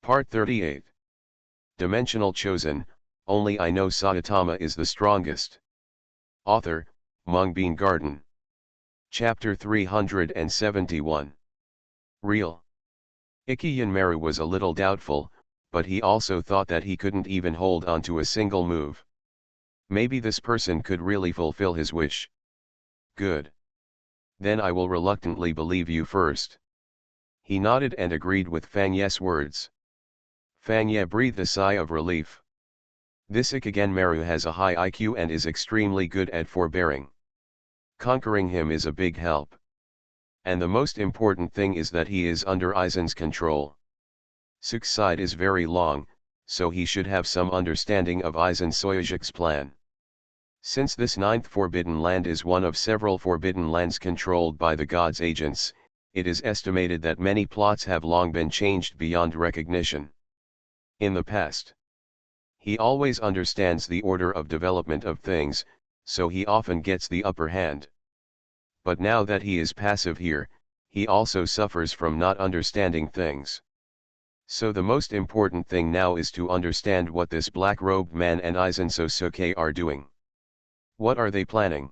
Part 38. Dimensional Chosen, only I know Saitama is the strongest. Author, Mungbean Garden. Chapter 371. Real. Ikiyanmaru was a little doubtful, but he also thought that he couldn't even hold on to a single move. Maybe this person could really fulfill his wish. Good. Then I will reluctantly believe you first. He nodded and agreed with Fang Ye's words. Fang Ye breathed a sigh of relief. This Ikiganmaru has a high IQ and is extremely good at forbearing. Conquering him is a big help. And the most important thing is that he is under Aizen's control. Suk's side is very long, so he should have some understanding of Aizen Soyuzhik's plan. Since this ninth forbidden land is one of several forbidden lands controlled by the gods' agents, it is estimated that many plots have long been changed beyond recognition. In the past, he always understands the order of development of things, so he often gets the upper hand. But now that he is passive here, he also suffers from not understanding things. So the most important thing now is to understand what this black-robed man and Aizen Sosuke are doing. What are they planning?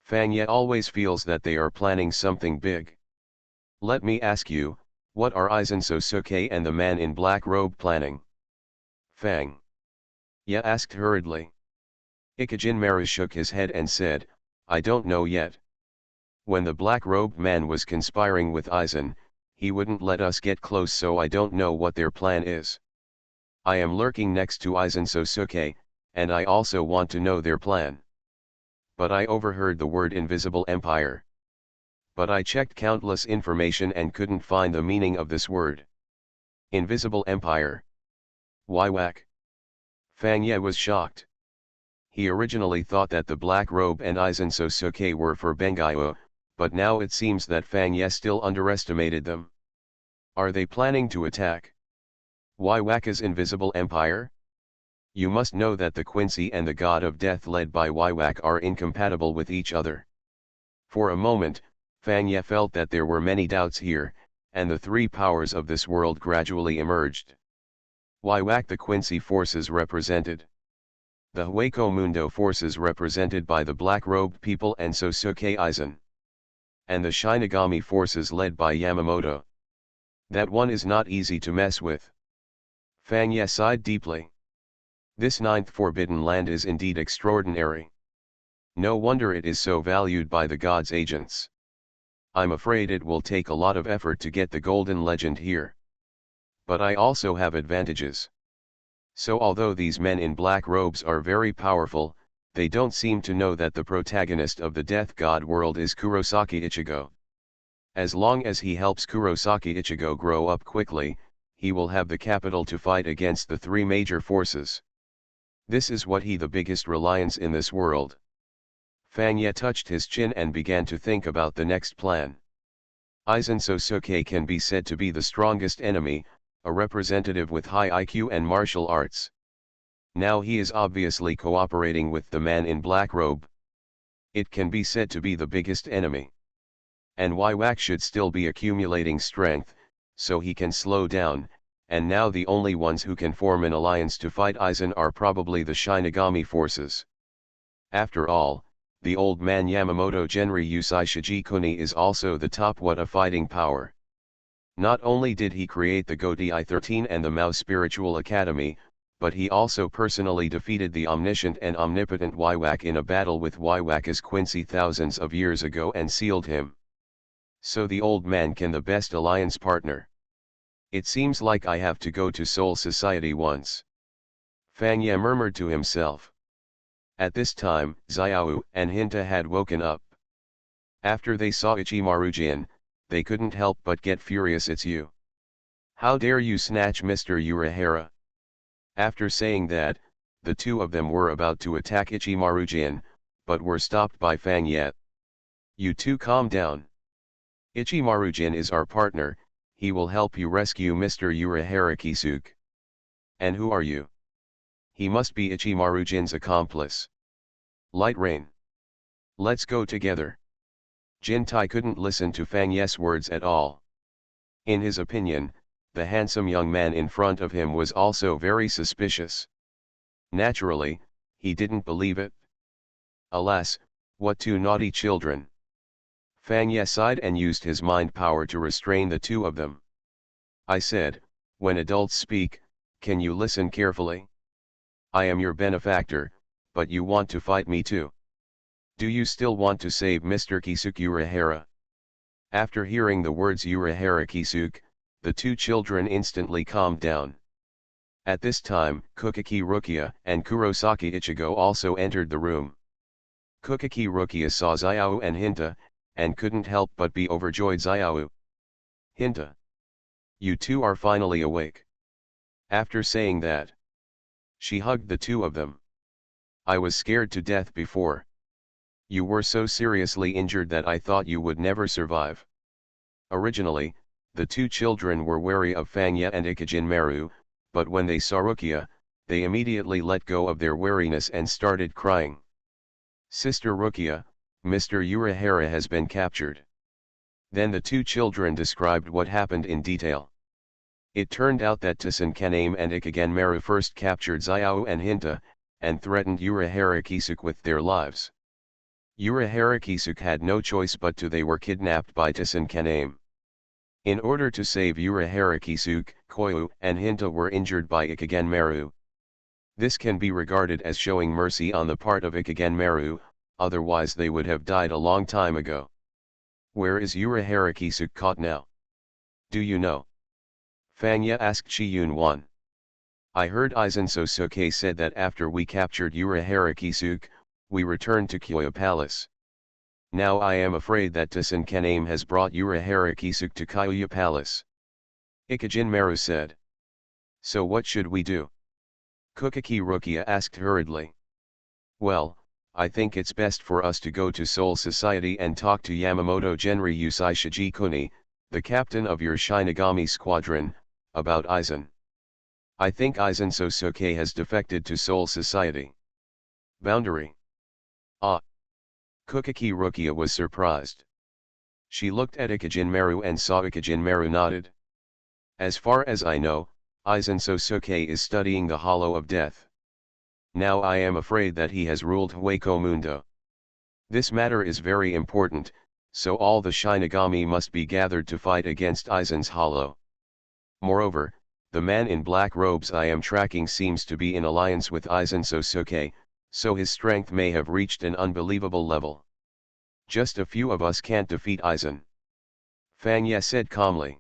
Fang Ye always feels that they are planning something big. Let me ask you, what are Aizen Sosuke and the man in black robe planning? Fang Ye asked hurriedly. Ikiganmaru shook his head and said, I don't know yet. When the black-robed man was conspiring with Aizen, he wouldn't let us get close, so I don't know what their plan is. I am lurking next to Aizen Sosuke, and I also want to know their plan. But I overheard the word Invisible Empire. But I checked countless information and couldn't find the meaning of this word. Invisible Empire. Why whack? Fang Ye was shocked. He originally thought that the Black Robe and Aizen Sosuke were for Bengaiwa, but now it seems that Fang Ye still underestimated them. Are they planning to attack? Why Waka's Invisible Empire? You must know that the Quincy and the God of Death led by Waiwak are incompatible with each other. For a moment, Fang Ye felt that there were many doubts here, and the three powers of this world gradually emerged. Waiwak the Quincy forces represented. The Hueco Mundo forces represented by the black-robed people and Sosuke Aizen. And the Shinigami forces led by Yamamoto. That one is not easy to mess with. Fang Ye sighed deeply. This ninth forbidden land is indeed extraordinary. No wonder it is so valued by the gods' agents. I'm afraid it will take a lot of effort to get the golden legend here. But I also have advantages. So although these men in black robes are very powerful, they don't seem to know that the protagonist of the Death God world is Kurosaki Ichigo. As long as he helps Kurosaki Ichigo grow up quickly, he will have the capital to fight against the three major forces. This is what the biggest reliance in this world. Fang Ye touched his chin and began to think about the next plan. Aizen Sosuke can be said to be the strongest enemy, a representative with high IQ and martial arts. Now he is obviously cooperating with the man in black robe. It can be said to be the biggest enemy. And Waiwak should still be accumulating strength, so he can slow down, and now the only ones who can form an alliance to fight Aizen are probably the Shinigami forces. After all, the old man Yamamoto Genri Yusai Shijikuni is also the top Wata fighting power. Not only did he create the Goti I-13 and the Mao Spiritual Academy, but he also personally defeated the omniscient and omnipotent Waiwak in a battle with Waiwaka's Quincy thousands of years ago and sealed him. So the old man can the best alliance partner. It seems like I have to go to Soul Society once. Fang Ye murmured to himself. At this time, Xiao and Hinta had woken up. After they saw Ichimaru-jin, they couldn't help but get furious. It's you. How dare you snatch Mr. Urahara? After saying that, the two of them were about to attack Ichimaru-jin, but were stopped by Fang Ye. You two calm down. Ichimaru-jin is our partner, he will help you rescue Mr. Urahara Kisuke. And who are you? He must be Ichimaru-jin's accomplice. Light Rain. Let's go together. Jintai couldn't listen to Fang Ye's words at all. In his opinion, The handsome young man in front of him was also very suspicious. Naturally, he didn't believe it. Alas, what two naughty children! Fang Ye sighed and used his mind power to restrain the two of them. I said, when adults speak, can you listen carefully? I am your benefactor, but you want to fight me too. Do you still want to save Mr. Kisuke Urahara? After hearing the words Urahara Kisuke, the two children instantly calmed down. At this time, Kukaki Rukia and Kurosaki Ichigo also entered the room. Kukaki Rukia saw Zyao and Hinta, and couldn't help but be overjoyed. Zyao. Hinta. You two are finally awake. After saying that, she hugged the two of them. I was scared to death before. You were so seriously injured that I thought you would never survive. Originally, the two children were wary of Fangya and Ikijin Maru, but when they saw Rukia, they immediately let go of their wariness and started crying. Sister Rukia, Mr. Urahara has been captured. Then the two children described what happened in detail. It turned out that Taisen Kaname and Ikijin Maru first captured Zyao and Hinta, and threatened Urahara Kisuke with their lives. Urahara Kisuke had no choice but to they were kidnapped by Taisen Kaname. In order to save Urahara Kisuke, Koyu and Hinta were injured by Ikijin Maru. This can be regarded as showing mercy on the part of Ikijin Maru, otherwise they would have died a long time ago. Where is Urahara Kisuke caught now? Do you know? Fangya asked Chiyun-wan. I heard Aizen Sosuke said that after we captured Urahara Kisuke, we returned to Kyoya Palace. Now I am afraid that Taisen Kaname has brought Urahara Kisuke to Kyoya Palace. Ikijin Maru said. So what should we do? Kukaki Rukia asked hurriedly. Well, I think it's best for us to go to Soul Society and talk to Yamamoto Genri Usai Shijikuni, the captain of your Shinigami squadron, about Aizen. I think Aizen Sosuke has defected to Soul Society. Boundary. Ah. Kukaki Rukia was surprised. She looked at Ikijin Maru and saw Ikijin Maru nodded. As far as I know, Aizen Sosuke is studying the Hollow of Death. Now I am afraid that he has ruled Hueco Mundo. This matter is very important, so all the Shinigami must be gathered to fight against Aizen's Hollow. Moreover, the man in black robes I am tracking seems to be in alliance with Aizen Sosuke, so his strength may have reached an unbelievable level. Just a few of us can't defeat Aizen. Fangya said calmly.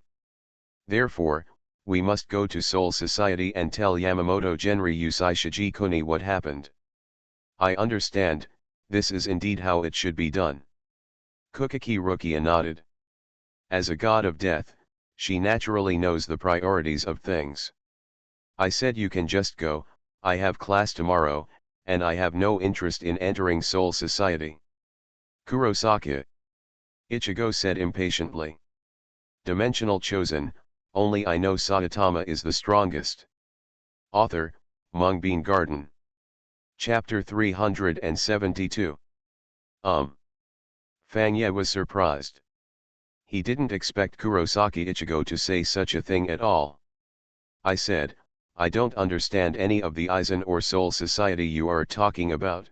Therefore, we must go to Soul Society and tell Yamamoto Genri Usai Shijikuni what happened. I understand, this is indeed how it should be done. Kukaki Rukia nodded. As a god of death, she naturally knows the priorities of things. I said you can just go, I have class tomorrow, and I have no interest in entering Soul Society. Kurosaki. Ichigo said impatiently. Dimensional Chosen, only I know Saitama is the strongest. Author, Mung-Bean Garden. Chapter 372. Fangya was surprised. He didn't expect Kurosaki Ichigo to say such a thing at all. I said, I don't understand any of the Aizen or Soul Society you are talking about.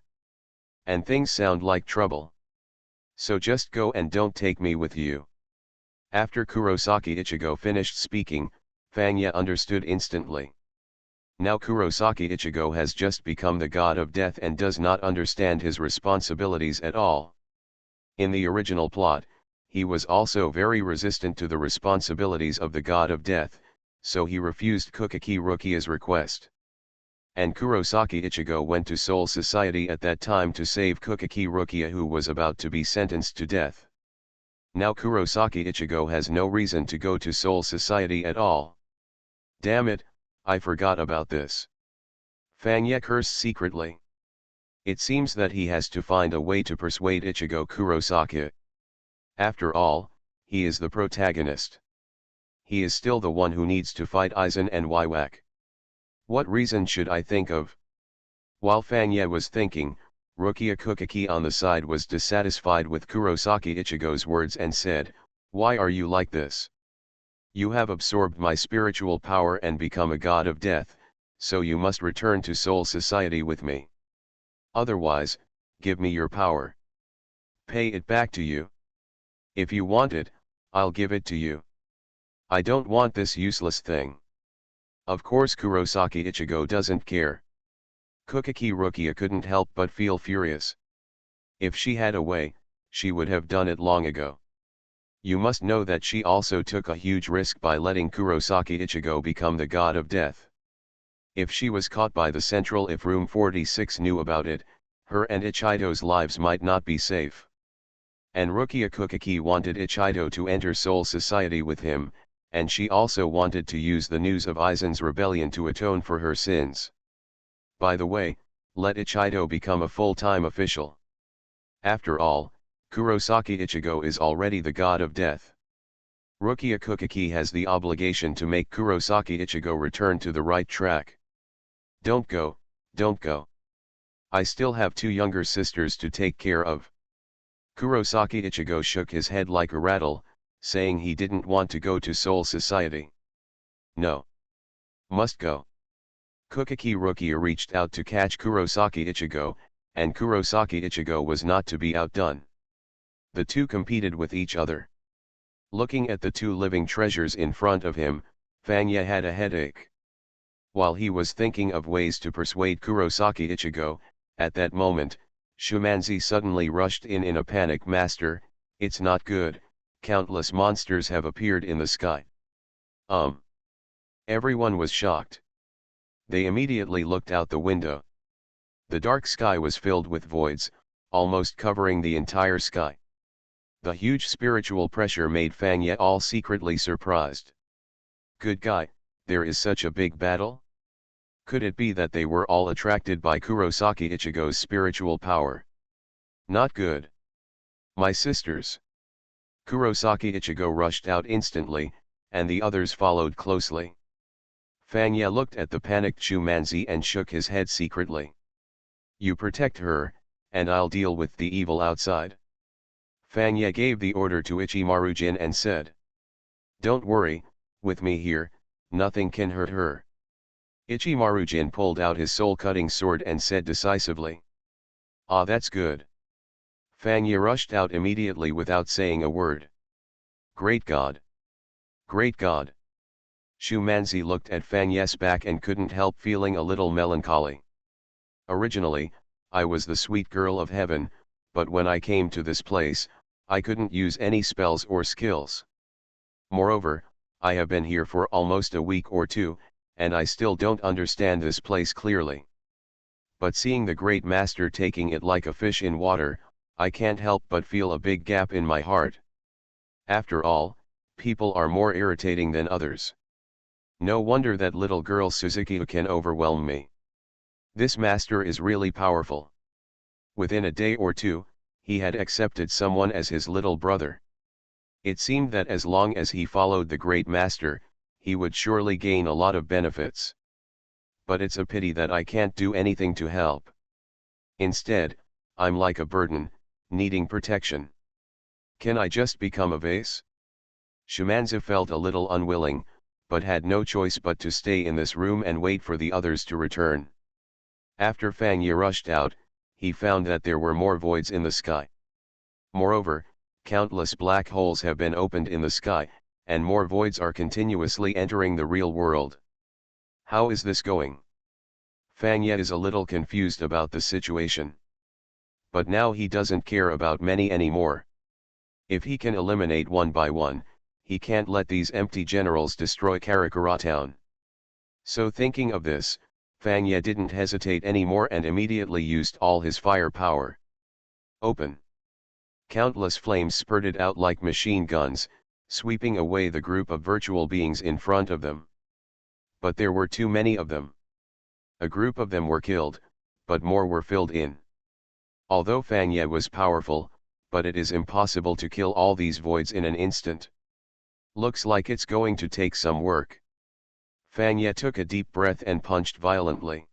And things sound like trouble. So just go and don't take me with you. After Kurosaki Ichigo finished speaking, Fangya understood instantly. Now Kurosaki Ichigo has just become the god of death and does not understand his responsibilities at all. In the original plot, he was also very resistant to the responsibilities of the god of death, so he refused Kukaki Rukia's request. And Kurosaki Ichigo went to Soul Society at that time to save Kukaki Rukia, who was about to be sentenced to death. Now Kurosaki Ichigo has no reason to go to Soul Society at all. Damn it, I forgot about this. Fangya cursed secretly. It seems that he has to find a way to persuade Ichigo Kurosaki. After all, he is the protagonist. He is still the one who needs to fight Aizen and Wiwak. What reason should I think of? While Fangya was thinking, Rukia Kukaki on the side was dissatisfied with Kurosaki Ichigo's words and said, Why are you like this? You have absorbed my spiritual power and become a god of death, so you must return to soul society with me. Otherwise, give me your power. Pay it back to you. If you want it, I'll give it to you. I don't want this useless thing. Of course Kurosaki Ichigo doesn't care. Kukiki Rukia couldn't help but feel furious. If she had a way, she would have done it long ago. You must know that she also took a huge risk by letting Kurosaki Ichigo become the god of death. If she was caught by the Central, if Room 46 knew about it, her and Ichido's lives might not be safe. And Rukia Kukiki wanted Ichido to enter Soul Society with him, and she also wanted to use the news of Aizen's rebellion to atone for her sins. By the way, let Ichido become a full-time official. After all, Kurosaki Ichigo is already the god of death. Rukia Kukiki has the obligation to make Kurosaki Ichigo return to the right track. Don't go, don't go. I still have 2 younger sisters to take care of. Kurosaki Ichigo shook his head like a rattle, saying he didn't want to go to Soul Society. No. Must go. Kukiki Rukia reached out to catch Kurosaki Ichigo, and Kurosaki Ichigo was not to be outdone. The two competed with each other. Looking at the 2 living treasures in front of him, Fanya had a headache. While he was thinking of ways to persuade Kurosaki Ichigo, at that moment, Shumanzi suddenly rushed in a panic. Master, it's not good, countless monsters have appeared in the sky. Everyone was shocked. They immediately looked out the window. The dark sky was filled with voids, almost covering the entire sky. The huge spiritual pressure made Fanya all secretly surprised. Good guy, there is such a big battle? Could it be that they were all attracted by Kurosaki Ichigo's spiritual power? Not good. My sisters. Kurosaki Ichigo rushed out instantly, and the others followed closely. Fanya looked at the panicked Shumanzi and shook his head secretly. You protect her, and I'll deal with the evil outside. Fanya gave the order to Ichimaru-jin and said. Don't worry, with me here, nothing can hurt her. Ichimaru-jin pulled out his soul-cutting sword and said decisively. Ah, that's good. Fanya rushed out immediately without saying a word. Great God! Great God! Shumanzi looked at Fanya's back and couldn't help feeling a little melancholy. Originally, I was the sweet girl of heaven, but when I came to this place, I couldn't use any spells or skills. Moreover, I have been here for almost a week or 2, and I still don't understand this place clearly. But seeing the great master taking it like a fish in water, I can't help but feel a big gap in my heart. After all, people are more irritating than others. No wonder that little girl Suzuki can overwhelm me. This master is really powerful. Within a day or 2, he had accepted someone as his little brother. It seemed that as long as he followed the great master, he would surely gain a lot of benefits. But it's a pity that I can't do anything to help. Instead, I'm like a burden, needing protection. Can I just become a vase? Shumanzi felt a little unwilling, but had no choice but to stay in this room and wait for the others to return. After Fanya rushed out, he found that there were more voids in the sky. Moreover, countless black holes have been opened in the sky, and more voids are continuously entering the real world. How is this going? Fanya is a little confused about the situation. But now he doesn't care about many anymore. If he can eliminate one by one, he can't let these empty generals destroy Karakura town. So thinking of this, Fanya didn't hesitate anymore and immediately used all his firepower. Open! Countless flames spurted out like machine guns, sweeping away the group of virtual beings in front of them. But there were too many of them. A group of them were killed, but more were filled in. Although Fanya was powerful, but it is impossible to kill all these voids in an instant. Looks like it's going to take some work. Fanya took a deep breath and punched violently.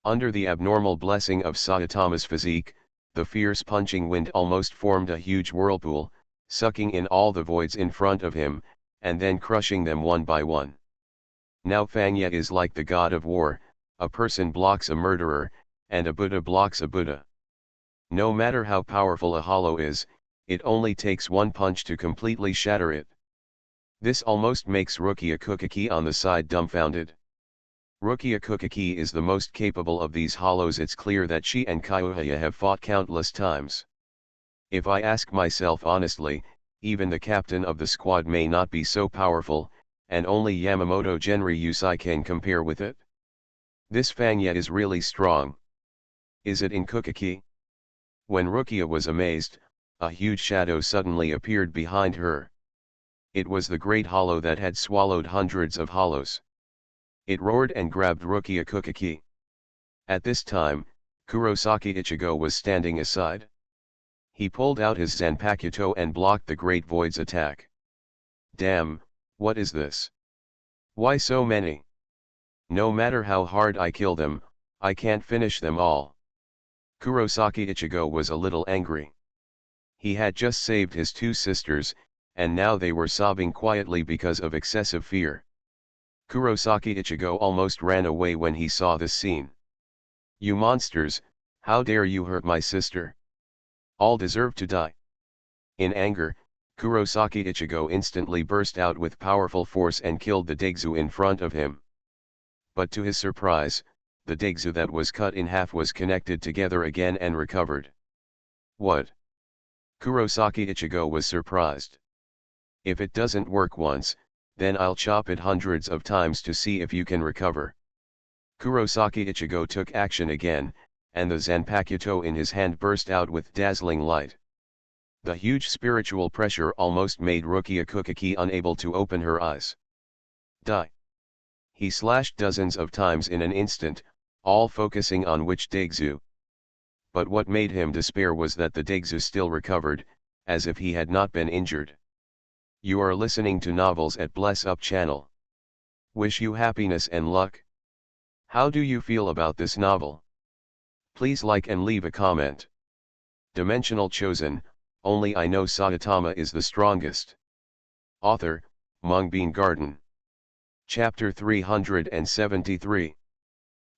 Under the abnormal blessing of Saitama's physique, the fierce punching wind almost formed a huge whirlpool, sucking in all the voids in front of him, and then crushing them one by one. Now Fangya is like the god of war, a person blocks a murderer, and a Buddha blocks a Buddha. No matter how powerful a hollow is, it only takes one punch to completely shatter it. This almost makes Rukia Kukaki on the side dumbfounded. Rukia Kukaki is the most capable of these hollows. It's clear that she and Kyuhaya have fought countless times. If I ask myself honestly, even the captain of the squad may not be so powerful, and only Yamamoto Genri Yusai can compare with it. This Fangya is really strong. Is it in Kukaki? When Rukia was amazed, a huge shadow suddenly appeared behind her. It was the great hollow that had swallowed hundreds of hollows. It roared and grabbed Rukia Kukaki. At this time, Kurosaki Ichigo was standing aside. He pulled out his Zanpakuto and blocked the Great Void's attack. Damn, what is this? Why so many? No matter how hard I kill them, I can't finish them all. Kurosaki Ichigo was a little angry. He had just saved his two sisters, and now they were sobbing quietly because of excessive fear. Kurosaki Ichigo almost ran away when he saw this scene. You monsters, how dare you hurt my sister? All deserve to die. In anger, Kurosaki Ichigo instantly burst out with powerful force and killed the Degzu in front of him. But to his surprise, the Degzu that was cut in half was connected together again and recovered. What? Kurosaki Ichigo was surprised. If it doesn't work once, then I'll chop it hundreds of times to see if you can recover. Kurosaki Ichigo took action again, and the Zanpakuto in his hand burst out with dazzling light. The huge spiritual pressure almost made Rukia Kukaki unable to open her eyes. Die! He slashed dozens of times in an instant, all focusing on which Degzu. But what made him despair was that the Degzu still recovered, as if he had not been injured. You are listening to Novels at Bless Up channel. Wish you happiness and luck. How do you feel about this novel? Please like and leave a comment. Dimensional Chosen, only I know Saitama is the strongest. Author, Mungbean Garden. Chapter 373.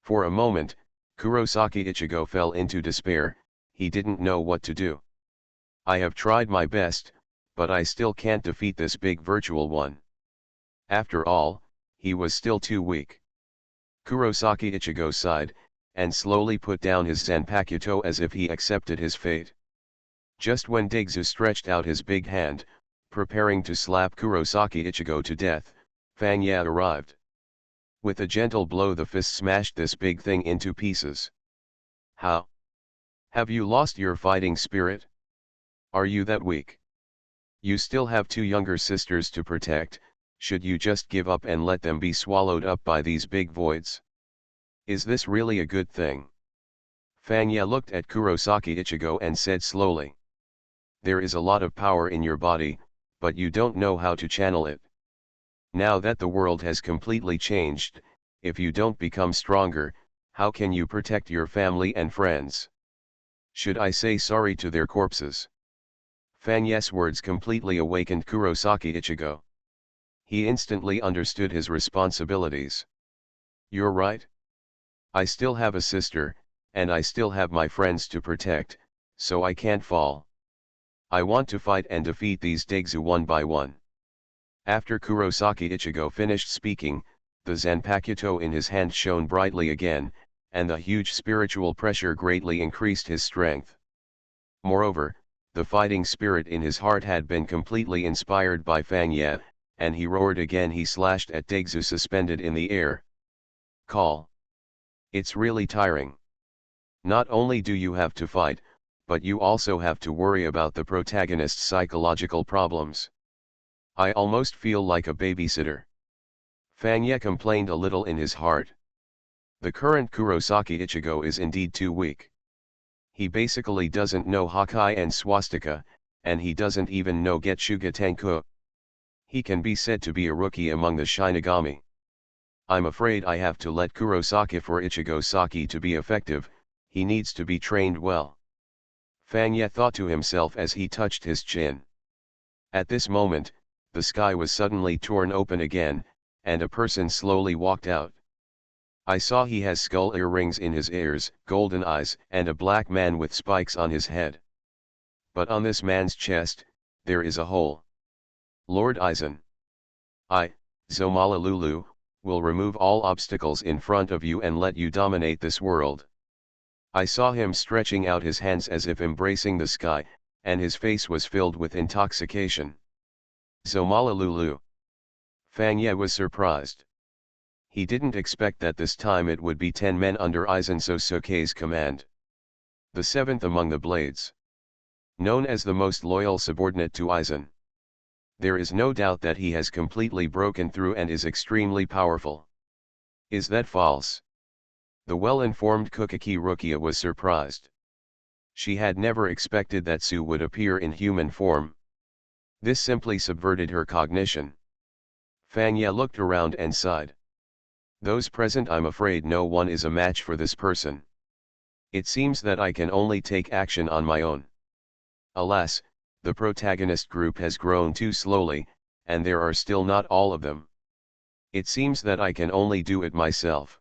For a moment, Kurosaki Ichigo fell into despair. He didn't know what to do. I have tried my best, but I still can't defeat this big virtual one. After all, he was still too weak. Kurosaki Ichigo sighed, and slowly put down his Zanpakuto as if he accepted his fate. Just when Degzu stretched out his big hand, preparing to slap Kurosaki Ichigo to death, Fangya arrived. With a gentle blow the fist smashed this big thing into pieces. How? Have you lost your fighting spirit? Are you that weak? You still have two younger sisters to protect. Should you just give up and let them be swallowed up by these big voids? Is this really a good thing? Fangya looked at Kurosaki Ichigo and said slowly. There is a lot of power in your body, but you don't know how to channel it. Now that the world has completely changed, if you don't become stronger, how can you protect your family and friends? Should I say sorry to their corpses? Fangya's words completely awakened Kurosaki Ichigo. He instantly understood his responsibilities. You're right. I still have a sister, and I still have my friends to protect, so I can't fall. I want to fight and defeat these Degzu one by one. After Kurosaki Ichigo finished speaking, the Zanpakuto in his hand shone brightly again, and the huge spiritual pressure greatly increased his strength. Moreover, the fighting spirit in his heart had been completely inspired by Fangya, and he roared again. He slashed at Degzu suspended in the air. Call. It's really tiring. Not only do you have to fight, but you also have to worry about the protagonist's psychological problems. I almost feel like a babysitter. Fangya complained a little in his heart. The current Kurosaki Ichigo is indeed too weak. He basically doesn't know Hakai and Swastika, and he doesn't even know Getsuga Tenku. He can be said to be a rookie among the Shinigami. I'm afraid I have to let Kurosaki for Ichigo Saki to be effective, he needs to be trained well. Fangya thought to himself as he touched his chin. At this moment, the sky was suddenly torn open again, and a person slowly walked out. I saw he has skull earrings in his ears, golden eyes, and a black man with spikes on his head. But on this man's chest, there is a hole. Lord Aizen. I, Zomalululu, will remove all obstacles in front of you and let you dominate this world. I saw him stretching out his hands as if embracing the sky, and his face was filled with intoxication. Zomalululu. Fang Ye was surprised. He didn't expect that this time it would be 10 men under Aizen Sosuke's command. The seventh among the blades. Known as the most loyal subordinate to Aizen. There is no doubt that he has completely broken through and is extremely powerful. Is that false? The well-informed Kukaki Rukia was surprised. She had never expected that Su would appear in human form. This simply subverted her cognition. Fang Ye looked around and sighed. Those present, I'm afraid no one is a match for this person. It seems that I can only take action on my own. Alas, the protagonist group has grown too slowly, and there are still not all of them. It seems that I can only do it myself.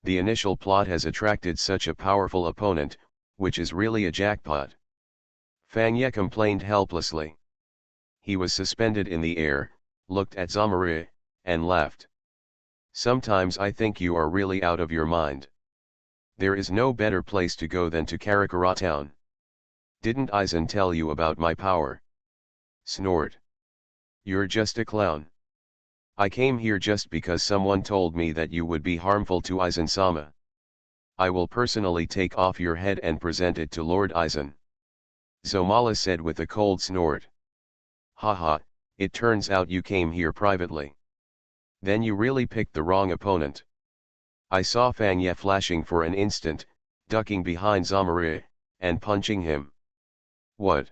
The initial plot has attracted such a powerful opponent, which is really a jackpot. Fang Ye complained helplessly. He was suspended in the air, looked at Zamari, and laughed. Sometimes I think you are really out of your mind. There is no better place to go than to Karakura town. Didn't Aizen tell you about my power? Snored. You're just a clown. I came here just because someone told me that you would be harmful to Aizen-sama. I will personally take off your head and present it to Lord Aizen. Zomala said with a cold snort. Haha, it turns out you came here privately. Then you really picked the wrong opponent. I saw Fang Ye flashing for an instant, ducking behind Zamari, and punching him. What?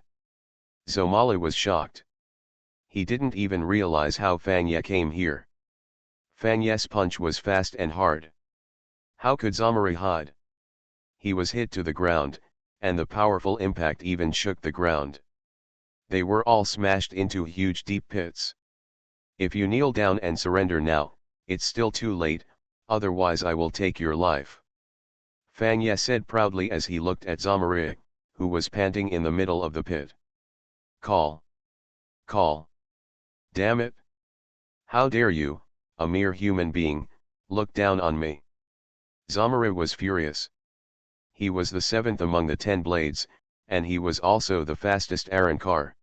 Zomala was shocked. He didn't even realize how Fang Ye came here. Fang Ye's punch was fast and hard. How could Zamari hide? He was hit to the ground, and the powerful impact even shook the ground. They were all smashed into huge deep pits. If you kneel down and surrender now, it's still too late, otherwise I will take your life. Fang Ye said proudly as he looked at Zamari, who was panting in the middle of the pit. Call. Call. Damn it. How dare you, a mere human being, look down on me. Zamari was furious. He was the seventh among the 10 blades, and he was also the fastest Arrancar.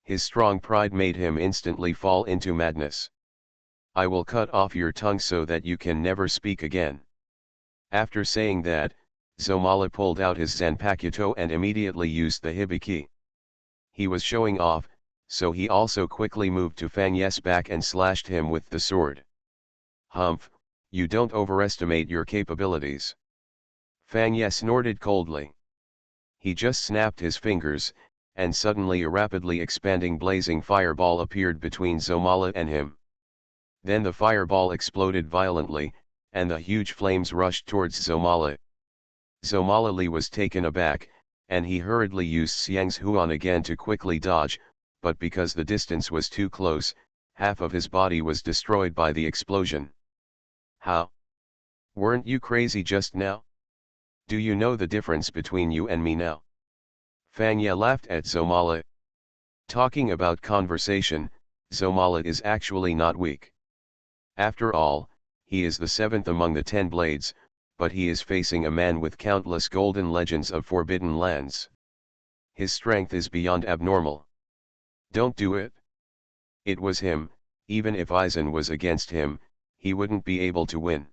His strong pride made him instantly fall into madness. I will cut off your tongue so that you can never speak again. After saying that, Zomala pulled out his Zanpakuto and immediately used the Hibiki. He was showing off, so he also quickly moved to Fang Ye's back and slashed him with the sword. Humph, you don't overestimate your capabilities. Fang Ye snorted coldly. He just snapped his fingers, and suddenly a rapidly expanding blazing fireball appeared between Zomala and him. Then the fireball exploded violently, and the huge flames rushed towards Zomala. Zomala Li was taken aback, and he hurriedly used Xiang's Huan again to quickly dodge, but because the distance was too close, half of his body was destroyed by the explosion. How? Weren't you crazy just now? Do you know the difference between you and me now? Fang Ye laughed at Zomala. Talking about conversation, Zomala is actually not weak. After all, he is the seventh among the 10 blades, but he is facing a man with countless golden legends of forbidden lands. His strength is beyond abnormal. Don't do it. It was him, even if Aizen was against him, he wouldn't be able to win.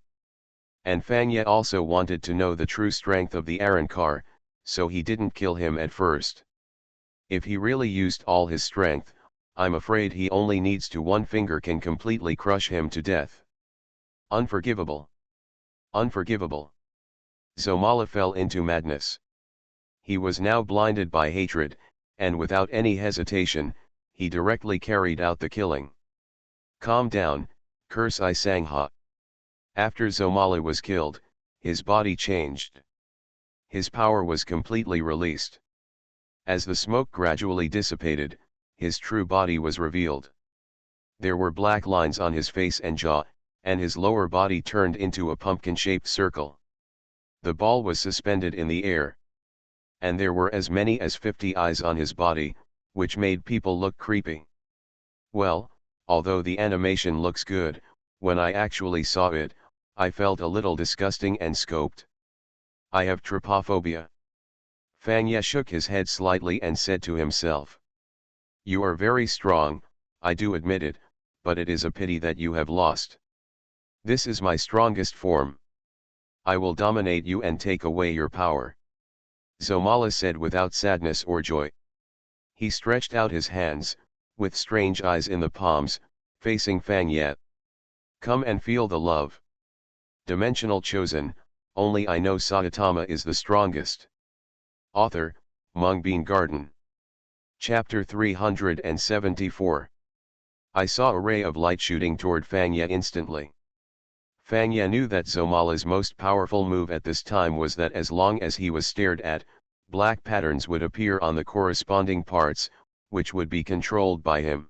And Fang Ye also wanted to know the true strength of the Arrancar, so he didn't kill him at first. If he really used all his strength, I'm afraid he only needs to one finger can completely crush him to death. Unforgivable. Unforgivable. Zomala fell into madness. He was now blinded by hatred, and without any hesitation, he directly carried out the killing. Calm down, curse I Sangha. After Zomala was killed, his body changed. His power was completely released. As the smoke gradually dissipated, his true body was revealed. There were black lines on his face and jaw, and his lower body turned into a pumpkin-shaped circle. The ball was suspended in the air. And there were as many as 50 eyes on his body, which made people look creepy. Well, although the animation looks good, when I actually saw it, I felt a little disgusting and scoped. I have trypophobia. Fang Ye shook his head slightly and said to himself. You are very strong, I do admit it, but it is a pity that you have lost. This is my strongest form. I will dominate you and take away your power. Zomala said without sadness or joy. He stretched out his hands, with strange eyes in the palms, facing Fang Ye. Come and feel the love. Dimensional chosen, only I know Saitama is the strongest. Author, Mung Garden. Chapter 374. I saw a ray of light shooting toward Fang Ye instantly. Fang Ye knew that Zomala's most powerful move at this time was that as long as he was stared at, black patterns would appear on the corresponding parts, which would be controlled by him.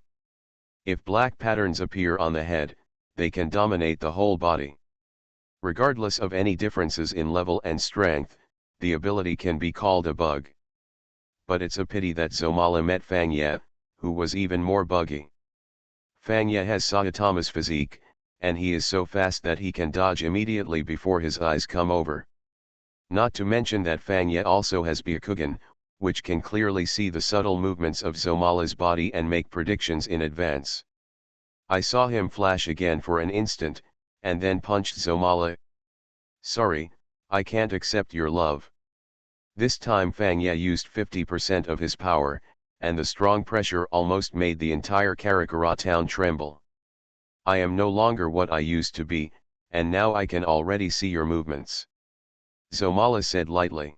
If black patterns appear on the head, they can dominate the whole body. Regardless of any differences in level and strength, the ability can be called a bug. But it's a pity that Zomala met Fang Ye, who was even more buggy. Fang Ye has Saitama's physique, and he is so fast that he can dodge immediately before his eyes come over. Not to mention that Fang Ye also has Byakugan, which can clearly see the subtle movements of Zomala's body and make predictions in advance. I saw him flash again for an instant, and then punched Zomala. Sorry, I can't accept your love. This time Fang Ye used 50% of his power, and the strong pressure almost made the entire Karakura town tremble. I am no longer what I used to be, and now I can already see your movements. Zomala said lightly.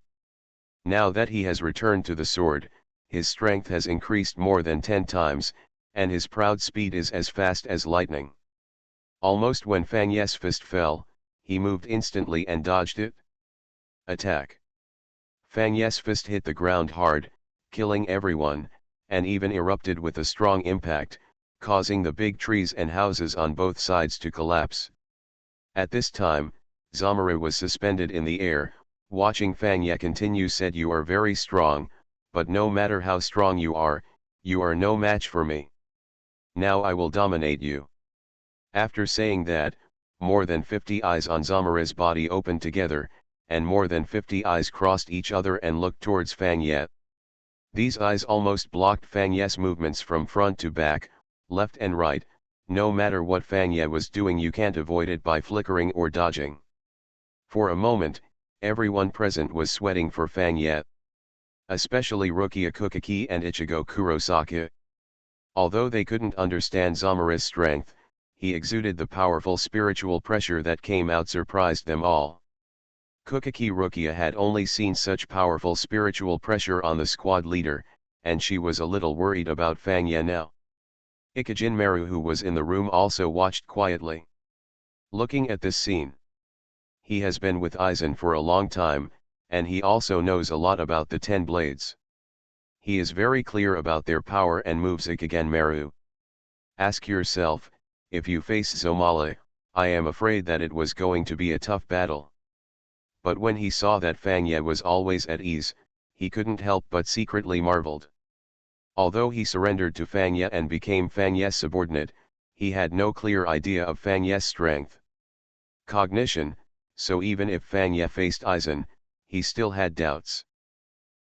Now that he has returned to the sword, his strength has increased more than 10 times, and his proud speed is as fast as lightning. Almost when Fang Ye's fist fell, he moved instantly and dodged it. Attack. Fang Ye's fist hit the ground hard, killing everyone, and even erupted with a strong impact, causing the big trees and houses on both sides to collapse. At this time, Zomara was suspended in the air, watching Fang Ye continue. Said, you are very strong, but no matter how strong you are no match for me. Now I will dominate you. After saying that, more than 50 eyes on Zomara's body opened together, and more than 50 eyes crossed each other and looked towards Fang Ye. These eyes almost blocked Fang Ye's movements from front to back, left and right. No matter what Fang Ye was doing, you can't avoid it by flickering or dodging. For a moment, everyone present was sweating for Fang Ye. Especially Rukia Kukaki and Ichigo Kurosaki. Although they couldn't understand Zomara's strength, he exuded the powerful spiritual pressure that came out surprised them all. Kukaki Rukia had only seen such powerful spiritual pressure on the squad leader, and she was a little worried about Fang Ye now. Ikijin Maru, who was in the room, also watched quietly. Looking at this scene. He has been with Aizen for a long time, and he also knows a lot about the 10 blades. He is very clear about their power and moves. Ikijin Maru. Ask yourself, if you face Zomala, I am afraid that it was going to be a tough battle. But when he saw that Fang Ye was always at ease, he couldn't help but secretly marveled. Although he surrendered to Fang Ye and became Fang Ye's subordinate, he had no clear idea of Fang Ye's strength. Cognition, so even if Fang Ye faced Aizen, he still had doubts.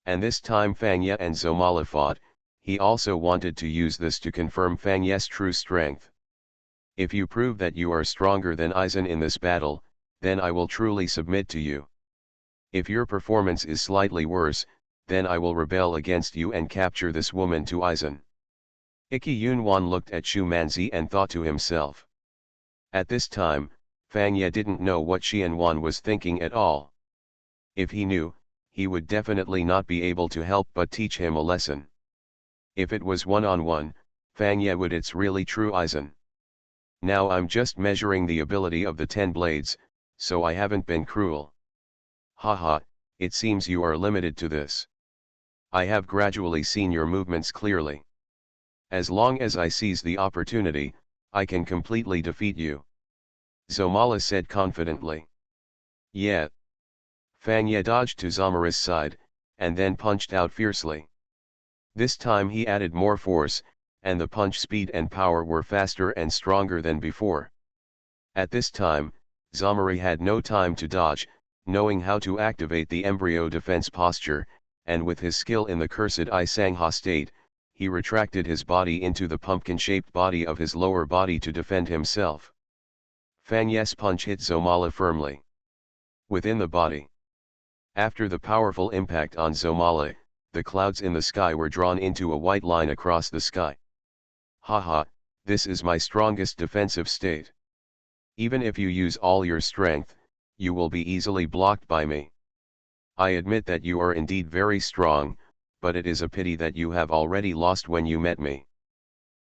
And this time Fang Ye and Zomala fought, he also wanted to use this to confirm Fang Ye's true strength. If you prove that you are stronger than Aizen in this battle, then I will truly submit to you. If your performance is slightly worse, then I will rebel against you and capture this woman to Aizen. Iki Yunwan looked at Shu Manzi and thought to himself. At this time, Fang Ye didn't know what Xianwan was thinking at all. If he knew, he would definitely not be able to help but teach him a lesson. If it was one-on-one, Fang Ye would it's really true Aizen. Now I'm just measuring the ability of the 10 blades, so I haven't been cruel. Haha, it seems you are limited to this. I have gradually seen your movements clearly. As long as I seize the opportunity, I can completely defeat you," Zomala said confidently. "Yeah." Fanya dodged to Zamura's side, and then punched out fiercely. This time he added more force, and the punch speed and power were faster and stronger than before. At this time, Zamura had no time to dodge, knowing how to activate the embryo defense posture, and with his skill in the cursed Isangha state, he retracted his body into the pumpkin-shaped body of his lower body to defend himself. Fanya's punch hit Zomala firmly within the body. After the powerful impact on Zomala, the clouds in the sky were drawn into a white line across the sky. "Haha, this is my strongest defensive state. Even if you use all your strength, you will be easily blocked by me. I admit that you are indeed very strong, but it is a pity that you have already lost when you met me."